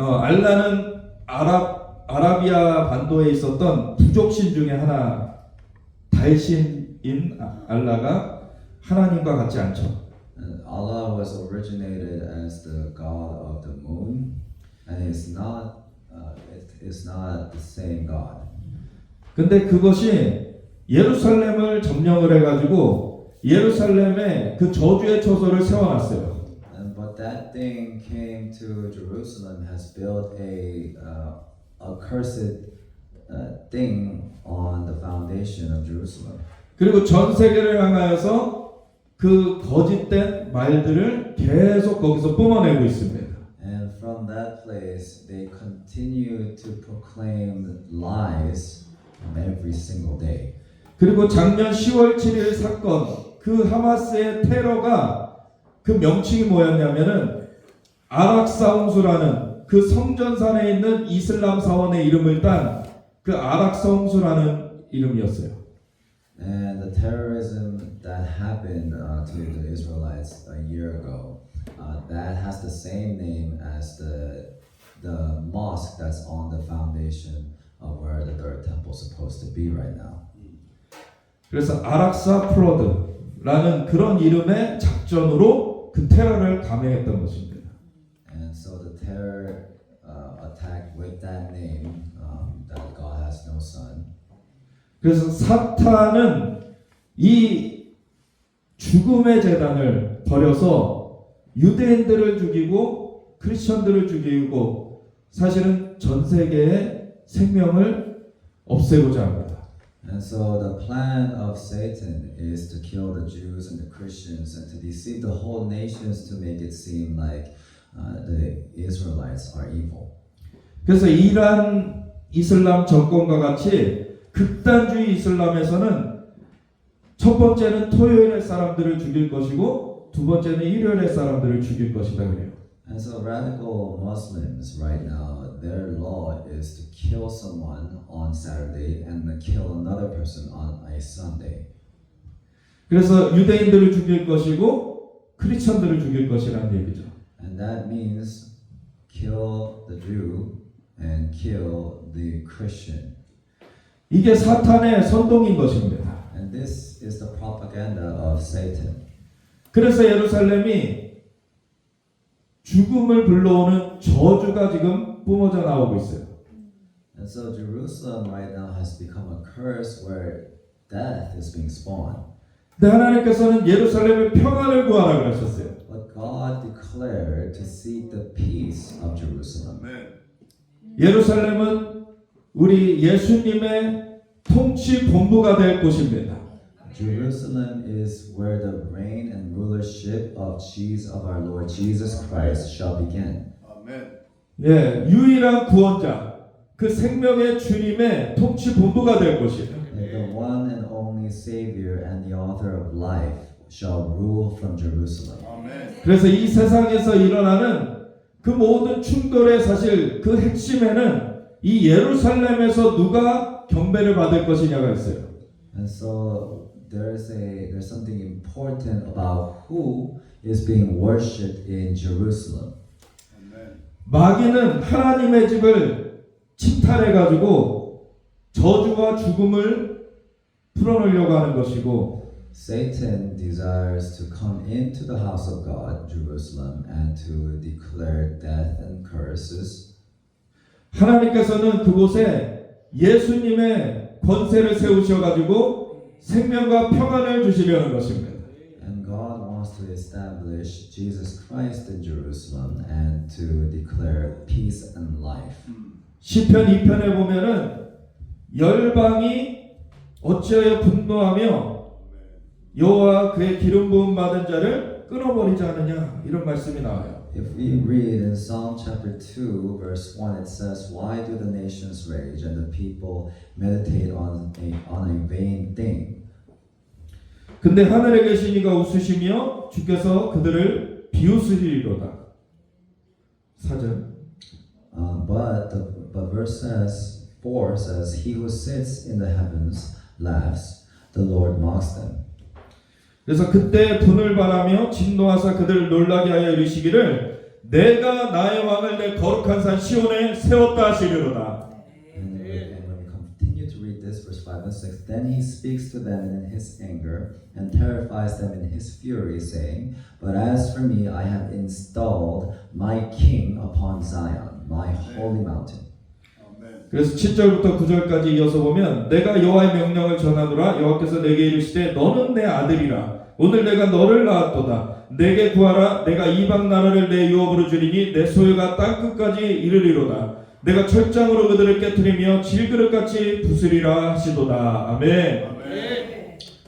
알라는 아라비아 반도에 있었던 부족신 중에 하나, 달신인 알라가 하나님과 같지 않죠. And Allah was originated as the god of the moon, and it is not the same God. 근데 그것이 예루살렘을 점령을 해가지고 예루살렘에 그 저주의 처소를 세워놨어요. But that thing came to Jerusalem, has built a cursed thing on the foundation of Jerusalem. 그리고 전 세계를 향하여서 그 거짓된 말들을 계속 거기서 뿜어내고 있습니다. And from that place, they continue to proclaim lies every single day. 그리고 작년 10월 7일 사건, 그 하마스의 테러가 그 명칭이 뭐였냐면은 아락사 홍수라는 그 성전산에 있는 이슬람 사원의 이름을 딴 그 아락사 홍수라는 이름이었어요. And the terrorism that happened to the Israelites a year ago, that has the same name as the mosque that's on the foundation of where the third temple is supposed to be right now. 그래서 아락사 플러드라는 그런 이름의 작전으로 그 테러를 감행했던 것입니다. And so the terror attack with that name, that God has no son. 그래서 사탄은 이 죽음의 재단을 버려서 유대인들을 죽이고 크리스천들을 죽이고 사실은 전 세계의 생명을 없애고자 합니다. And so the plan of Satan is to kill the Jews and the Christians and to deceive the whole nations to make it seem like the Israelites are evil. 그래서 이란 이슬람 정권과 같이 극단주의 이슬람에서는 첫 번째는 토요일에 사람들을 죽일 것이고 두 번째는 일요일에 사람들을 죽일 것이다 그래요. And so radical Muslims right now, their law is to kill someone on Saturday and then kill another person on a Sunday. 그래서 유대인들을 죽일 것이고 크리스천들을 죽일 것이라는 얘기죠. And that means kill the Jew and kill the Christian. 이게 사탄의 선동인 것입니다. And this is the propaganda of Satan. 그래서 예루살렘이 죽음을 불러오는 저주가 지금 뿜어져 나오고 있어요. And so Jerusalem right now has become a curse where death is being spawned. 근데 하나님께서는 예루살렘의 평안을 구하라 그러셨어요. But God declared to seek the peace of Jerusalem. 예루살렘은 우리 예수님의 통치 본부가 될 곳입니다. Jerusalem is where the reign and rulership of our Lord Jesus Christ shall begin. 예, 유일한 구원자, 그 생명의 주님의 통치 본부가 될 곳이에요. And the one and only Savior and the author of life shall rule from Jerusalem. 그래서 이 세상에서 일어나는 그 모든 충돌의 사실 그 핵심에는 이 예루살렘에서 누가 경배를 받을 것이냐가 있어요. And so there's something important about who is being worshipped in Jerusalem. 마귀는 하나님의 집을 침탈해 가지고 저주와 죽음을 풀어놓으려고 하는 것이고 Satan desires to come into the house of God, Jerusalem, and to declare death and curses. 하나님께서는 그곳에 예수님의 권세를 세우셔 가지고 생명과 평안을 주시려는 것입니다. And God wants to establish Jesus Christ in Jerusalem and to declare peace and life. 시편 2편에 보면은 열방이 어찌하여 분노하며 여호와 그의 기름 부음 받은 자를 끊어버리지 않느냐 이런 말씀이 나와요. If we read in Psalm chapter 2 verse 1 it says, "Why do the nations rage and the people meditate on a vain thing?" 근데 하늘에 계신 이가 웃으시며 주께서 그들을 비웃으시리로다. 4절. But verse 4 says, "He who sits in the heavens laughs; the Lord mocks them." 그래서 그때 분을 바라며 진노하사 그들을 놀라게 하여 이르시기를 내가 나의 왕을 내 거룩한 거룩한 산 시온에 세웠다 하시리로다. And when we continue to read this, verse 5 and 6, then he speaks to them in his anger and terrifies them in his fury, saying, But as for me, I have installed my king upon Zion, my holy mountain. Amen. 그래서 7절부터 9절까지 이어서 보면 내가 여호와의 명령을 전하노라. 여호와께서 내게 이르시되 너는 내 아들이라. 오늘 내가 너를 낳았도다. 내게 구하라. 내가 이방 나라를 내 유업으로 주리니 내 소유가 땅끝까지 이르리로다. 내가 철장으로 그들을 깨뜨리며 질그릇같이 부수리라 하시도다. 아멘.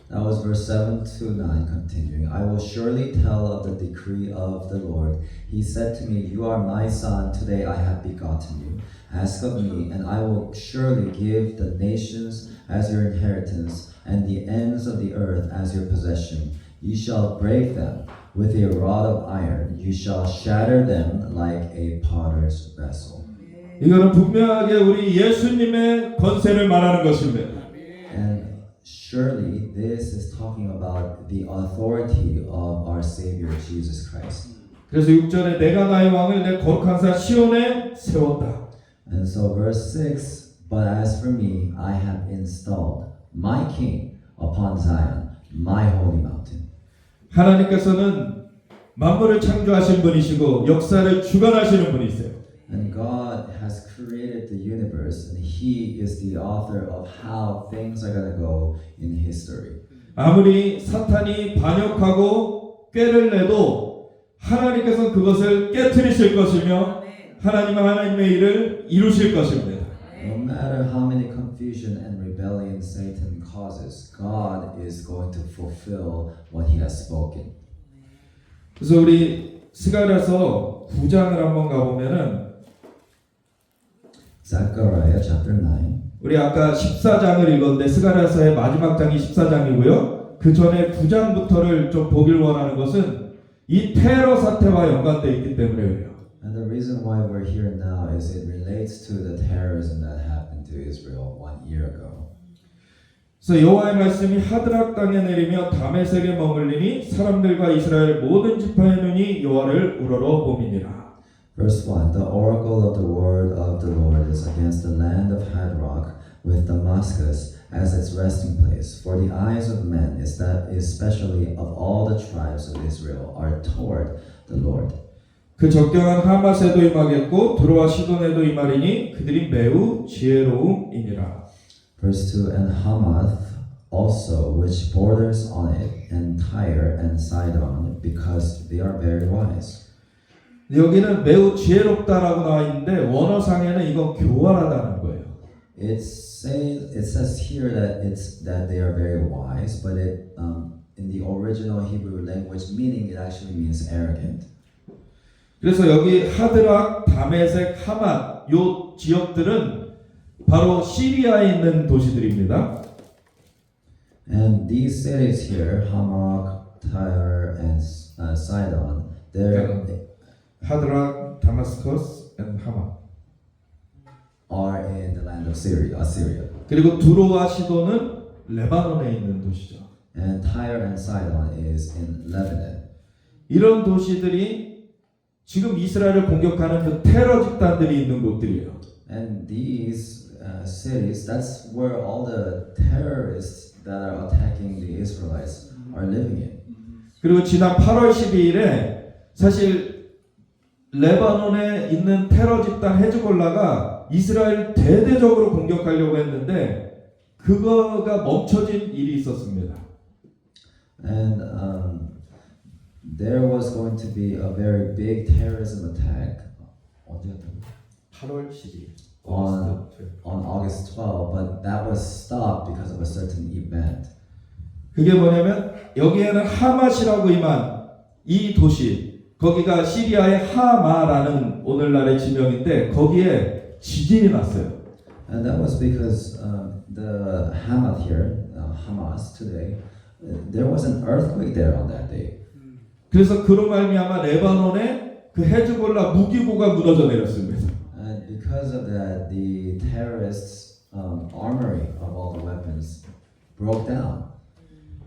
That was verse 7 to 9 continuing. I will surely tell of the decree of the Lord. He said to me, You are my son, today I have begotten you. Ask of me, and I will surely give the nations as your inheritance, and the ends of the earth as your possession. You shall break them with a rod of iron. You shall shatter them like a potter's vessel. 이거는 분명하게 우리 예수님의 권세를 말하는 것입니다. And surely this is talking about the authority of our Savior Jesus Christ. 그래서 6절에 내가 나의 왕을 내 거룩한 산 시온에 세웠다. And so verse 6, But as for me, I have installed my king upon Zion, my holy mountain. 하나님께서는 만물을 창조하신 분이시고 역사를 주관하시는 분이세요. And God has created the universe, and He is the author of how things are going to go in history. 아무리 사탄이 반역하고 꾀를 내도 하나님께서는 그것을 깨트리실 것이며 하나님은 하나님의 일을 이루실 것입니다. No matter how many confusion and rebellion Satan causes, God is going to fulfill what He has spoken. 그래서 우리 스가랴서 9장을 한번 가보면은 Zechariah chapter 9. 우리 아까 14장을 읽었는데 스가랴서의 마지막 장이 14장이고요. 그 전에 9장부터를 좀 보길 원하는 것은 이 테러 사태와 연관되어 있기 때문에요. And the reason why we're here now is it relates to the terrorism that happened to Israel 1 year ago. 그래서 여호와의 말씀이 하드락 땅에 내리며 다메섹에 머물리니 사람들과 이스라엘 모든 지파의 눈이 여호와를 우러러 봄이니라. Verse 1, The oracle of the word of the Lord is against the land of Hadrach, with Damascus as its resting place. For the eyes of men, especially of all the tribes of Israel, are toward the Lord. 그 적경한 하맛에도 임하겠고 두로와 시돈에도 임하리니 그들이 매우 지혜로움이니라. Verse 2, And Hamath also, which borders on it, and Tyre and Sidon, because they are very wise. 여기는 매우 지혜롭다라고 나와 있는데 원어상에는 이거 교활하다는 거예요. It says here that they are very wise, but in the original Hebrew language meaning it actually means arrogant. 그래서 여기 하드락, 다메섹, 하맛 요 지역들은 바로 시리아에 있는 도시들입니다. And these cities here, Hamath, Tyre, and Sidon, they're 하드락, 다마스커스, and 하맛. are in the land of Assyria. 그리고 두로와 시돈은 레바논에 있는 도시죠. And Tyre and Sidon is in Lebanon. 이런 도시들이 지금 이스라엘을 공격하는 그 테러 집단들이 있는 곳들이에요. And these cities, that's where all the terrorists that are attacking the Israelites are living in. 그리고 지난 8월 12일에 사실 레바논에 있는 테러 집단 헤즈볼라가 이스라엘 대대적으로 공격하려고 했는데 그거가 멈춰진 일이 있었습니다. And there was going to be a very big terrorism attack. 언제였다고? 8월 12일. On August 12, but that was stopped because of a certain event. 그게 뭐냐면 여기에는 하맛이라고 임한 이 도시 거기가 시리아의 하마라는 오늘날의 지명인데 거기에 지진이 났어요. And that was because the Hamath here, Hamas today, there was an earthquake there on that day. 그래서 그로 말미암아 레바논에 그 헤즈볼라 무기고가 무너져 내렸습니다. And because of that, the terrorists' armory of all the weapons broke down.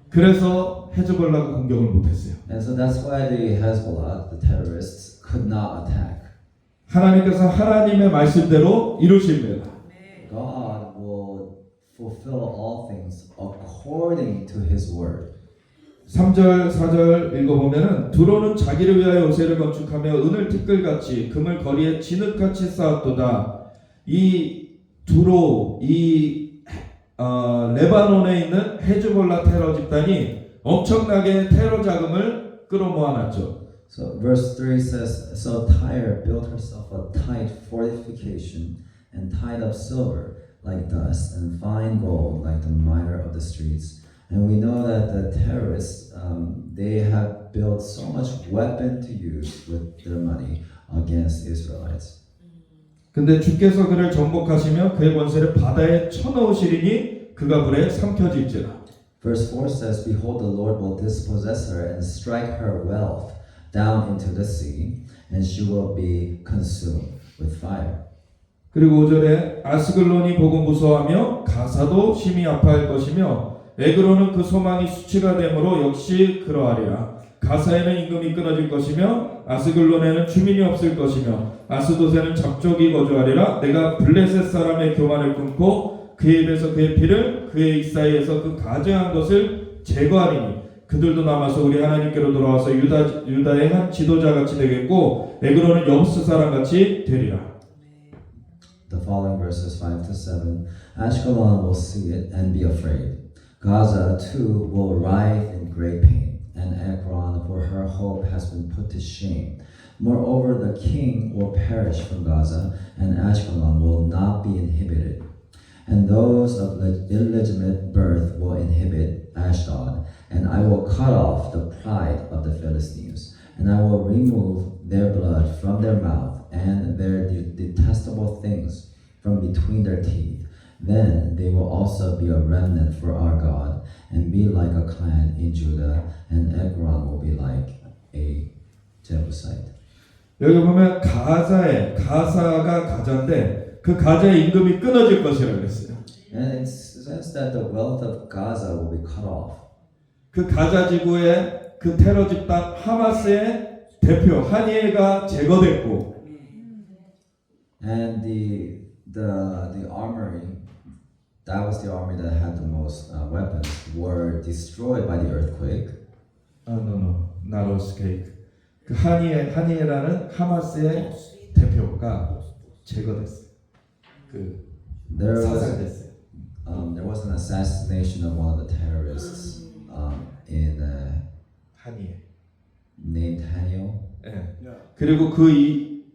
그래서 헤즈볼라가 공격을 못했어요. And so that's why the Hezbollah, the terrorists, could not attack. 하나님께서 하나님의 말씀대로 이루십니다. God will fulfill all things according to His word. 3절 4절 읽어보면은 두로는 자기를 위하여 요새를 건축하며 은을 티끌같이 금을 거리에 진흙같이 쌓았도다. 이 두로 레바논에 있는 헤즈볼라 테러 집단이 엄청나게 테러 자금을 끌어모아놨죠. So verse 3 says, So Tyre built herself a tight fortification and tied up silver like dust and fine gold like the mire of the streets. And we know that the terrorists, they have built so much weapon to use with their money against Israelites. 근데 주께서 그를 정복하시며 그의 권세를 바다에 쳐넣으시리니 그가 불에 삼켜질지라. Verse 4 says, Behold, the Lord will dispossess her and strike her wealth down into the sea, and she will be consumed with fire. 그리고 5절에 아스글론이 보고 무서워하며 가사도 심히 아파할 것이며 에그로는 그 소망이 수치가 되므로 역시 그러하리라. 가사에는 임금이 끊어질 것이며 아스글론에는 주민이 없을 것이며 아스돗에는 잡족이 거주하리라. 내가 블레셋 사람의 교만을 끊고 그의 입에서 그의 피를 그의 이사이에서 그 가증한 것을 제거하리니 그들도 남아서 우리 하나님께로 돌아와서 유다의 한 지도자같이 되겠고 에그로는 여부스 사람같이 되리라. The following verses 5 to 7. Ashkelon will see it and be afraid. Gaza too will writhe in great pain, and Ekron, for her hope has been put to shame. Moreover, the king will perish from Gaza, and Ashkelon will not be inhibited. And those of illegitimate birth will inhibit Ashdod, and I will cut off the pride of the Philistines, and I will remove their blood from their mouth, and their detestable things from between their teeth. Then they will also be a remnant for our God, and be like a clan in Judah, and Ekron will be like a Jebusite. 여기 보면 가사가 가자인데 그 가자의 임금이 끊어질 것이라고 했어요. And it says that the wealth of Gaza will be cut off. 그 가자 지구의 그 테러 집단 하마스의 대표 하니에가 제거됐고, And the armory, that was the army that had the most weapons, were destroyed by the earthquake. not escape. 그 하니에라는 하마스의 대표가 제거됐어요. 그 There 사살됐어요. was an assassination of one of the terrorists in 하니에. named Haniel. 예. Yeah. 그리고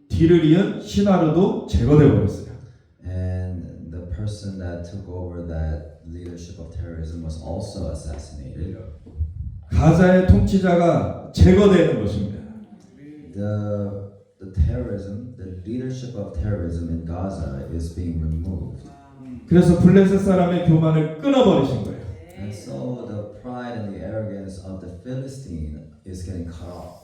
뒤를 이은 시나르도 제거돼 버렸어요. And the person that took over that leadership of terrorism was also assassinated. 가자의 통치자가 제거되는 것입니다. The terrorism, the leadership of terrorism in Gaza is being removed. 그래서 블레셋 사람의 교만을 끊어버리신 거예요. And so the pride and the arrogance of the Philistine is getting cut off.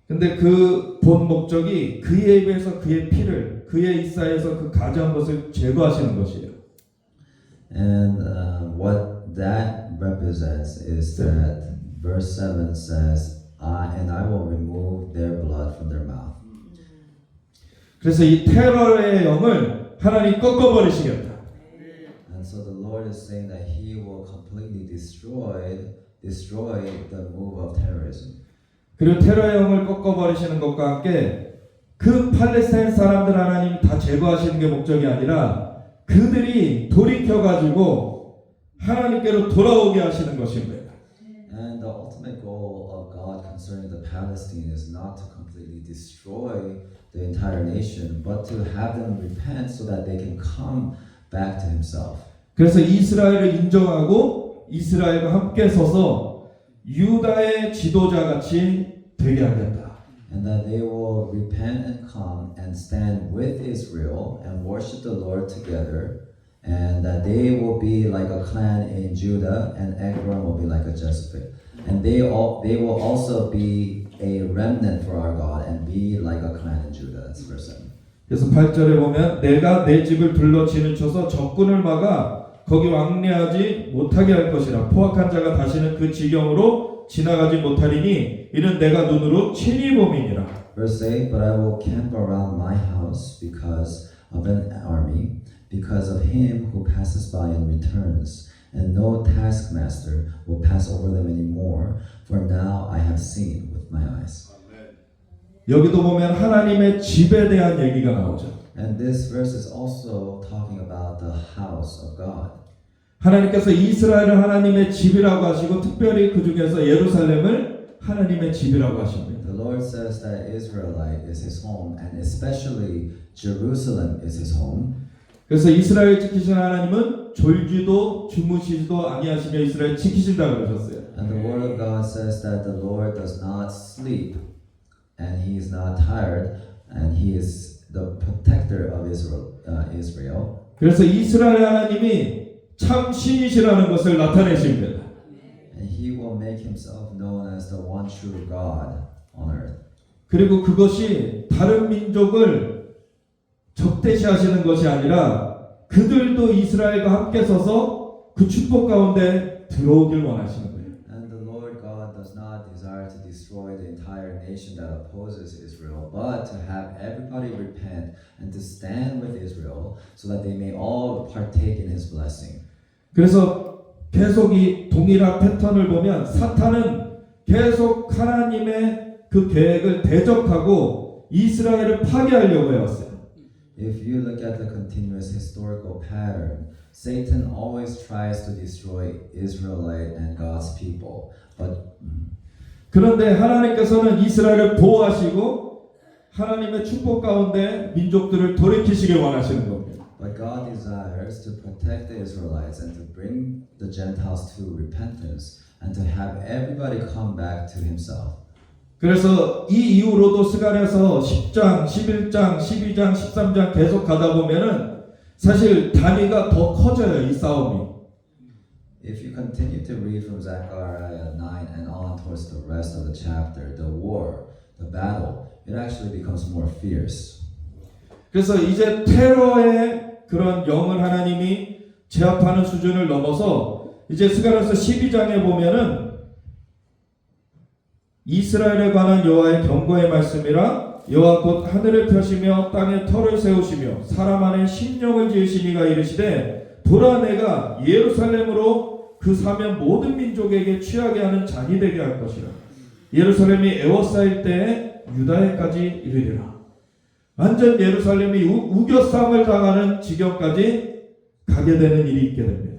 근데 그 본 목적이 그의 입에서 그의 피를 그의 이사에서 그 가져온 것을 제거하시는 것이에요. And what that represents is that verse 7 says, and I will remove their blood from their mouth. 그래서 이 테러의 영을 하나님 꺾어버리시겠다. And so the Lord is saying that He will completely destroy the move of terrorism. 그리고 테러의 영을 꺾어버리시는 것과 함께 그 팔레스타인 사람들 하나님 다 제거하시는 게 목적이 아니라 그들이 돌이켜가지고 하나님께로 돌아오게 하시는 것입니다. And the ultimate goal of God concerning the Palestine is not to completely destroy the entire nation, but to have them repent so that they can come back to Himself. 그래서 이스라엘을 인정하고 이스라엘과 함께 서서 유다의 지도자 같이 되게 하겠다. And that they will repent and come and stand with Israel and worship the Lord together, and that they will be like a clan in Judah, and Ekron will be like a Jezebel, and they will also be a remnant for our God and be like a clan in Judah. That's verse 7. 그래서 8절에 보면 내가 내 집을 둘러 진을 쳐서 적군을 막아 거기 왕래하지 못하게 할 것이라. 포악한 자가 다시는 그 지경으로 지나가지 못하리니 이는 내가 눈으로 친히 봄이니라. Verse 8, but I will camp around my house because of an army, because of him who passes by and returns, and no taskmaster will pass over them anymore, for now I have seen with my eyes. 여기도 보면 하나님의 집에 대한 얘기가 나오죠. And this verse is also talking about the house of God. 하나님께서 이스라엘을 하나님의 집이라고 하시고 특별히 그 중에서 예루살렘을 하나님의 집이라고 하십니다. The Lord says that Israelite is his home, and especially Jerusalem is his home. 그래서 이스라엘 지키시는 하나님은 졸지도 주무시지도 아니하시며 이스라엘 지키신다 그러셨어요. And the word of God says that the Lord does not sleep, and he is not tired, and he is the protector of Israel. 그래서 이스라엘 하나님이 참 신이시라는 것을 나타내십니다. And he will make himself known as the one true God on earth. 그리고 그것이 다른 민족을 적대시하시는 것이 아니라 그들도 이스라엘과 함께 서서 그 축복 가운데 들어오길 원하시는 거예요. And the Lord God does not desire to destroy the entire nation that opposes Israel, but to have everybody repent and to stand with Israel so that they may all partake in his blessing. 그래서 계속 이 동일한 패턴을 보면 사탄은 계속 하나님의 그 계획을 대적하고 이스라엘을 파괴하려고 해왔어요. If you look at the continuous historical pattern, Satan always tries to destroy Israelite and God's people. But 그런데 하나님께서는 이스라엘을 보호하시고 하나님의 축복 가운데 민족들을 돌이키시길 원하시는 겁니다. But God desires to protect the Israelites and to bring the Gentiles to repentance and to have everybody come back to himself. 그래서 이 이후로도 스가랴서 10장, 11장, 12장, 13장 계속 가다 보면은 사실 단위가 더 커져요, 이 싸움이. If you continue to read from Zechariah 9 and on towards the rest of the chapter, the war, the battle, it actually becomes more fierce. 그래서 이제 테러의 그런 영을 하나님이 제압하는 수준을 넘어서 이제 스가랴서 12장에 보면은 이스라엘에 관한 여호와의 경고의 말씀이라 여호와 곧 하늘을 펴시며 땅에 터를 세우시며 사람 안에 심령을 지으신 이가 이르시되 보라 내가 예루살렘으로 그 사면 모든 민족에게 취하게 하는 잔이 되게 할 것이라. 예루살렘이 에워싸일 때에 유다에까지 이르리라. 완전 예루살렘이 우겨쌈을 당하는 지경까지 가게 되는 일이 있게 됩니다.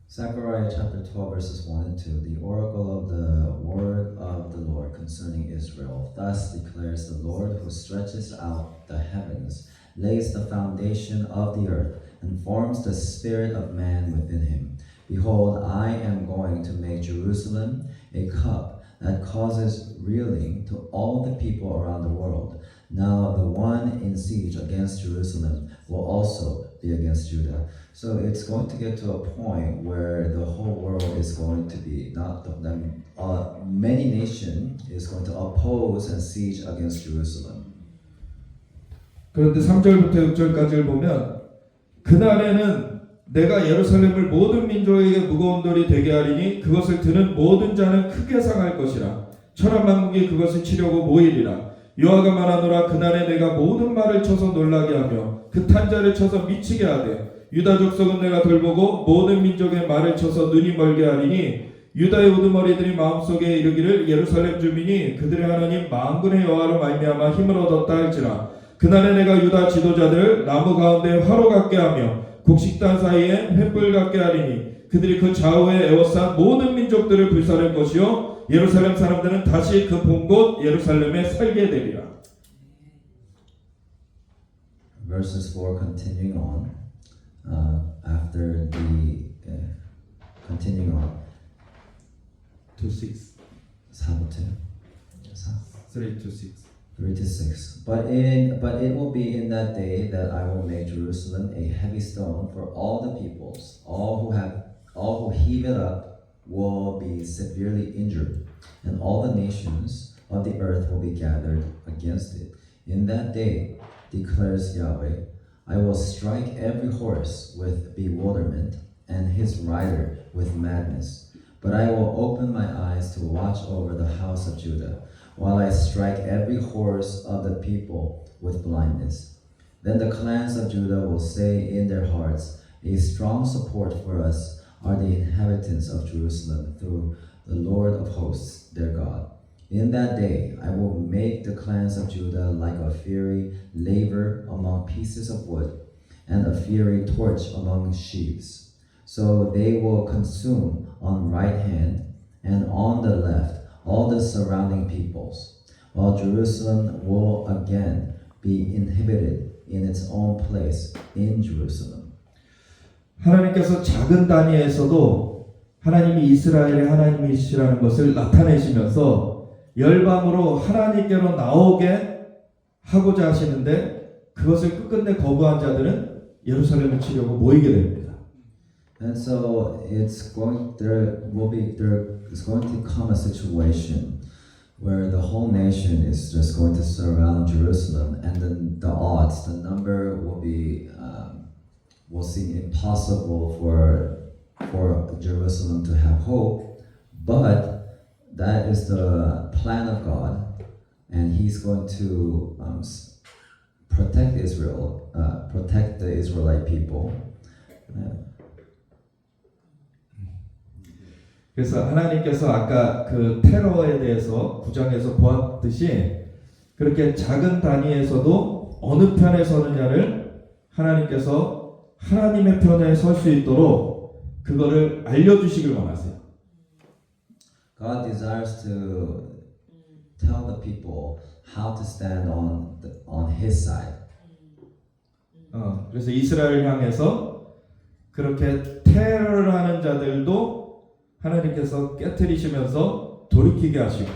Zechariah chapter 12 verses 1 and 2, the oracle of the word of the Lord concerning Israel. Thus declares the Lord who stretches out the heavens, lays the foundation of the earth, and forms the spirit of man within him. Behold, I am going to make Jerusalem a cup that causes reeling to all the people around the world. Now the one in siege against Jerusalem will also be against Judah. So it's going to get to a point where the whole world is going to be, many nations is going to oppose and siege against Jerusalem. 그런데 3절부터 6절까지를 보면 그날에는 내가 예루살렘을 모든 민족에게 무거운 돌이 되게 하리니 그것을 드는 모든 자는 크게 상할 것이라. 천한 만국이 그것을 치려고 모이리라. 여호와가 말하노라 그날에 내가 모든 말을 쳐서 놀라게 하며 그 탄자를 쳐서 미치게 하되 유다 족속은 내가 돌보고 모든 민족의 말을 쳐서 눈이 멀게 하리니 유다의 우두머리들이 마음속에 이르기를 예루살렘 주민이 그들의 하나님 만군의 여호와로 말미암아 힘을 얻었다 할지라. 그날에 내가 유다 지도자들을 나무 가운데 화로 같게 하며 곡식단 사이에 횃불 같게 하리니 그들이 그 좌우에 에워싼 모든 민족들을 불사를 것이요 예루살렘 사람들은 다시 그 본 곳 예루살렘에 살게 되리라. Verses 4 continuing on, after the continuing on 2:6 4부터 3-6 3 to 6. But it will be in that day that I will make Jerusalem a heavy stone for all the peoples. All who heave it up will be severely injured, and all the nations of the earth will be gathered against it. In that day, declares Yahweh, I will strike every horse with bewilderment, and his rider with madness. But I will open my eyes to watch over the house of Judah. while I strike every horse of the people with blindness. Then the clans of Judah will say in their hearts, a strong support for us are the inhabitants of Jerusalem through the Lord of hosts, their God. In that day I will make the clans of Judah like a fiery laver among pieces of wood, and a fiery torch among sheaves. So they will consume on right hand and on the left all the surrounding peoples, while Jerusalem will again be inhabited in its own place in Jerusalem. 하나님께서 작은 단위에서도 하나님이 이스라엘의 하나님이시라는 것을 나타내시면서 열방으로 하나님께로 나오게 하고자 하시는데 그것을 끝끝내 거부한 자들은 예루살렘을 치려고 모이게 됩니다. And so it's going to come a situation where the whole nation is just going to surround Jerusalem, and then the odds, the number will seem impossible for Jerusalem to have hope, but that is the plan of God, and He's going to protect Israel, protect the Israelite people. 그래서 하나님께서 아까 그 테러에 대해서 9장에서 보았듯이 그렇게 작은 단위에서도 어느 편에 서느냐를 하나님께서 하나님의 편에 설 수 있도록 그거를 알려주시길 원하세요. God desires to tell the people how to stand on His side. 그래서 이스라엘을 향해서 그렇게 테러를 하는 자들도 하나님께서 깨트리시면서 돌이키게 하시고,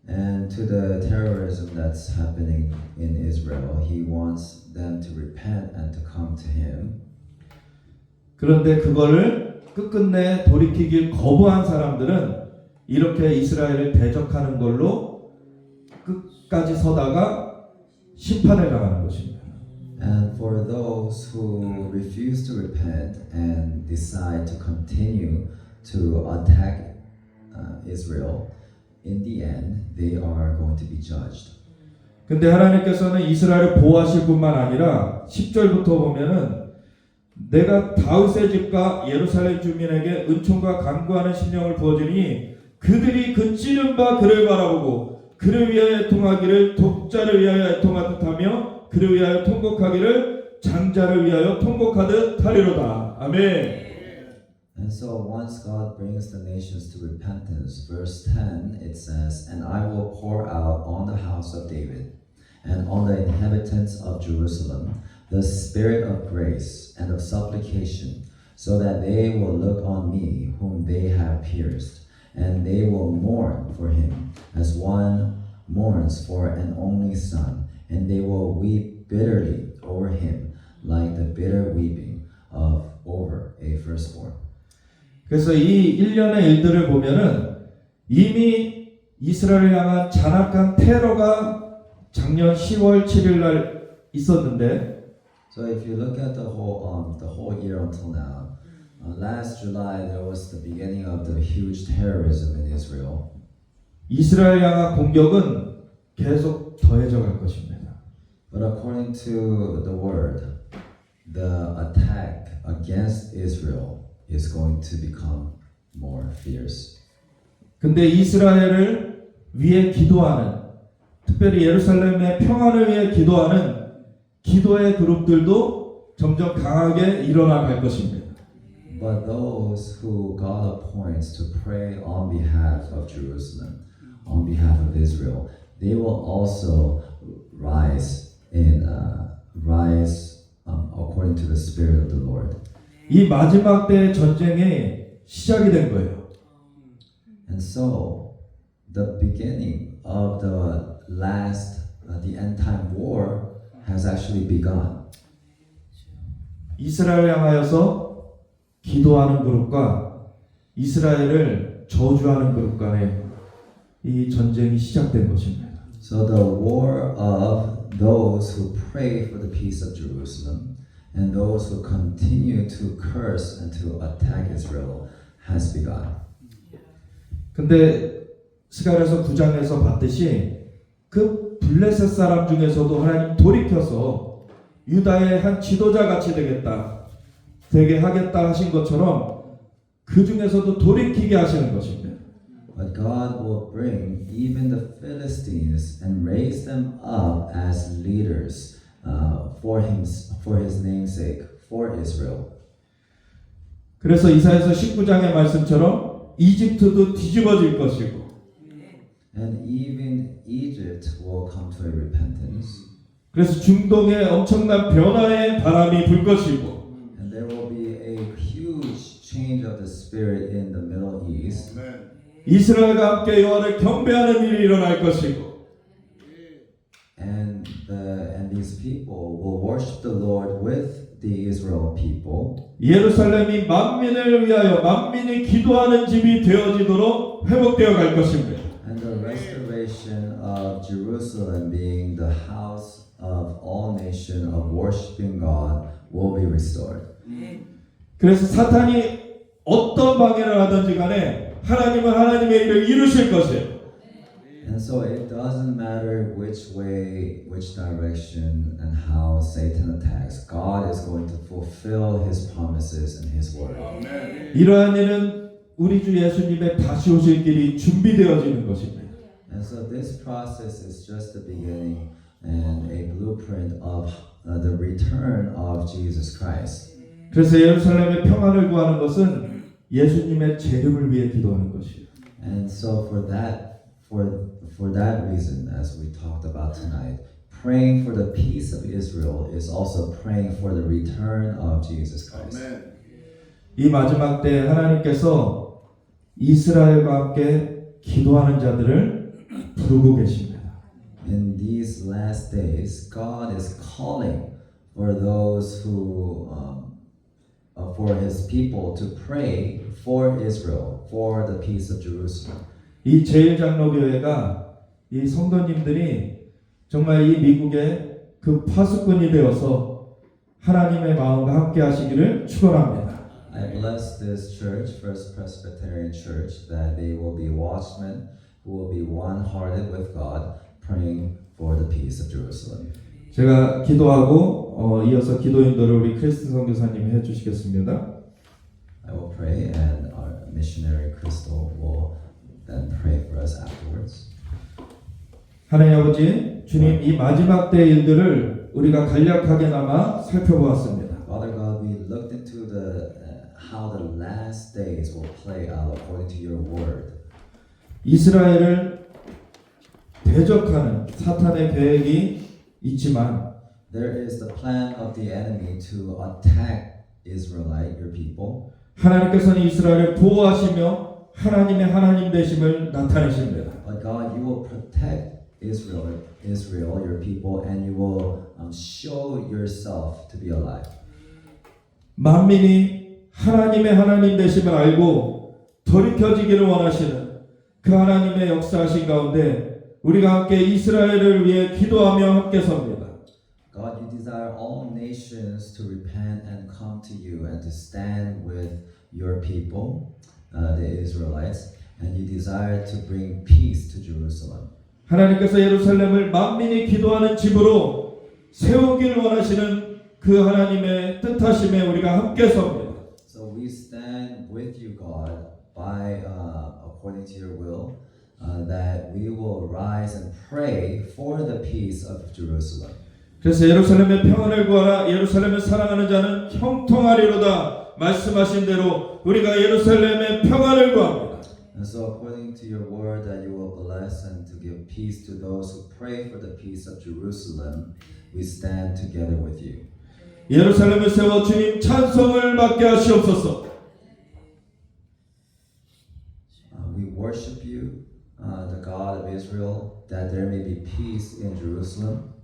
And to the terrorism that's happening in Israel, He wants them to repent and to come to Him. 그런데 그거를 끝끝내 돌이키길 거부한 사람들은 이렇게 이스라엘을 대적하는 걸로 끝까지 서다가 심판을 당하는 것입니다. And for those who refuse to repent and decide to continue to attack Israel, in the end, they are going to be judged. 근데 하나님께서는 이스라엘을 보호하실 뿐만 아니라 10절부터 보면은 내가 다윗의 집과 예루살렘 주민에게 은총과 간구하는 심령을 부어주니 그들이 그 찌른 바 그를 바라보고 그를 위하여 애통하기를 독자를 위하여 애통하듯 하며 그를 위하여 통곡하기를 장자를 위하여 통곡하듯 하리로다. 아멘. And so once God brings the nations to repentance, verse 10, it says, And I will pour out on the house of David and on the inhabitants of Jerusalem the spirit of grace and of supplication, so that they will look on me whom they have pierced, and they will mourn for him as one mourns for an only son, and they will weep bitterly over him like the bitter weeping over a firstborn. 그래서 이 일련의 일들을 보면은 이미 이스라엘을 향한 잔악한 테러가 작년 10월 7일 날 있었는데, So if you look at the whole year until now, last July there was the beginning of the huge terrorism in Israel. 이스라엘 향한 공격은 계속 더해져 갈 것입니다. But according to the word, the attack against Israel is going to become more fierce. 근데 이스라엘을 위해 기도하는, 특별히 예루살렘의 평안을 위해 기도하는 기도의 그룹들도 점점 강하게 일어나갈 것입니다. But those who God appoints to pray on behalf of Jerusalem, on behalf of Israel, they will also rise according to the Spirit of the Lord. 이 마지막 때의 전쟁이 시작이 된 거예요. And so, the beginning of the end time war has actually begun. 이스라엘을 향하여서 기도하는 그룹과 이스라엘을 저주하는 그룹 간의 이 전쟁이 시작된 것입니다. So the war of those who pray for the peace of Jerusalem and those who continue to curse and to attack Israel has begun. 근데 스가랴서 9장에서 봤듯이 그 블레셋 사람 중에서도 하나님 돌이켜서 유다의 한 지도자 같이 되게 하겠다 하신 것처럼 그 중에서도 돌이키게 하시는 것입니다. But God will bring even the Philistines and raise them up as leaders for His name's sake, for Israel. 그래서 이사야서 19장의 말씀처럼 이집트도 뒤집어질 것이고 And even Egypt will come to a repentance. 그래서 중동에 엄청난 변화의 바람이 불 것이고 And there will be a huge change of the spirit in the Middle East. Amen. 이스라엘과 함께 여호와를 경배하는 일이 일어날 것이고 And these people will worship the Lord with the Israel people. 예루살렘이 만민을 위하여 만민이 기도하는 집이 되어지도록 회복되어 갈 것입니다. And the restoration of Jerusalem being the house of all nations of worshiping God will be restored. 그래서 사탄이 어떤 방해를 하든지 간에 하나님은 하나님의 일을 이루실 것이에요. And so it doesn't matter which way, which direction, and how Satan attacks. God is going to fulfill His promises and His word. Amen. 이러한 일은 우리 주 예수님의 다시 오실 길이 준비되어지는 것입니다. And so this process is just the beginning and a blueprint of the return of Jesus Christ. 그래서 예루살렘의 평안을 구하는 것은 예수님의 재림을 위해 기도하는 것이에요. And so for that reason, as we talked about tonight, praying for the peace of Israel is also praying for the return of Jesus Christ. Amen. 이 마지막 때 하나님께서 이스라엘과 함께 기도하는 자들을 부르고 계십니다. In these last days, God is calling for those who, for His people to pray for Israel, for the peace of Jerusalem. 이 제일장로교회가 이 성도님들이 정말 이 미국의 그 파수꾼이 되어서 하나님의 마음과 함께 하시기를 축원합니다. I bless this church, First Presbyterian Church, that they will be watchmen who will be one-hearted with God, praying for the peace of Jerusalem. 제가 기도하고 이어서 기도 인도를 우리 크리스틴 선교사님이 해주시겠습니다. I will pray, and our missionary Crystal will then pray for us afterwards. 하나님 아버지, 주님 이 마지막 때 일들을 우리가 간략하게나마 살펴보았습니다. Father God, we looked into how the last days will play out according to your word. 이스라엘을 대적하는 사탄의 계획이 있지만 There is the plan of the enemy to attack Israelite, your people. 하나님께서는 이스라엘을 보호하시며 하나님의 하나님 되심을 나타내십니다. But God, you will protect Israel, your people, and you will show yourself to be alive. 만민이 하나님의 하나님 되심을 알고 돌이켜지기를 원하시는 그 하나님의 역사하신 가운데 우리가 함께 이스라엘을 위해 기도하며 함께 섭니다. God, you desire all nations to repent and come to you and to stand with your people, the Israelites, and you desire to bring peace to Jerusalem. 하나님께서 예루살렘을 만민이 기도하는 집으로 세우길 원하시는 그 하나님의 뜻하심에 우리가 함께 섭니다. So we stand with you, God, by according to your will, that we will rise and pray for the peace of Jerusalem. 그래서 예루살렘의 평안을 구하라. 예루살렘을 사랑하는 자는 형통하리로다. 말씀하신 대로 우리가 예루살렘의 평안을 구합니다. And so according to your word that you will bless and to give peace to those who pray for the peace of Jerusalem, we stand together with you. 예루살렘을 세워 주님 찬송을 받게 하시옵소서. We worship you, the God of Israel, that there may be peace in Jerusalem.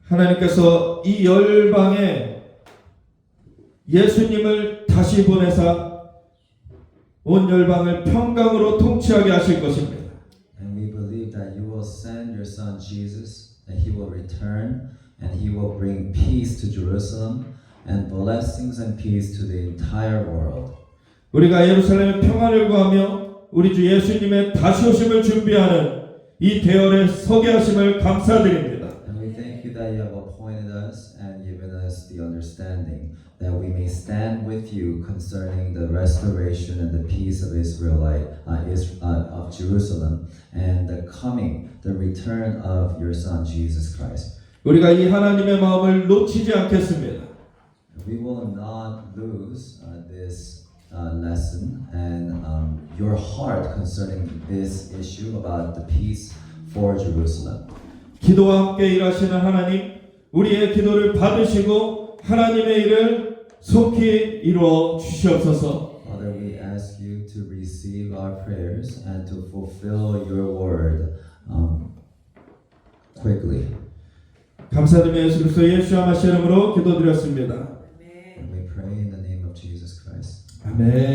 하나님께서 이 열방에 예수님을 다시 보내사 온 열방을 평강으로 통치하게 하실 것입니다. And we believe that you will send your son Jesus, that he will return and he will bring peace to Jerusalem and blessings and peace to the entire world. 우리가 예루살렘의 평안을 구하며 우리 주 예수님의 다시 오심을 준비하는 이 대열에 서게 하심을 감사드립니다. And we thank you that you have appointed us and given us the understanding that we may stand with you concerning the restoration and the peace of of Jerusalem and the coming, the return of your Son Jesus Christ. 우리가 이 하나님의 마음을 놓치지 않겠습니다. We will not lose this lesson and your heart concerning this issue about the peace for Jerusalem. 기도와 함께 일하시는 하나님, 우리의 기도를 받으시고 하나님의 일을 속히 이루어 주시옵소서. Father, we ask you to receive our prayers and to fulfill your word quickly. 감사드리며 예수 그리스도 예수와 마시의 이름으로 기도드렸습니다. And we pray in the name of Jesus Christ. 아멘.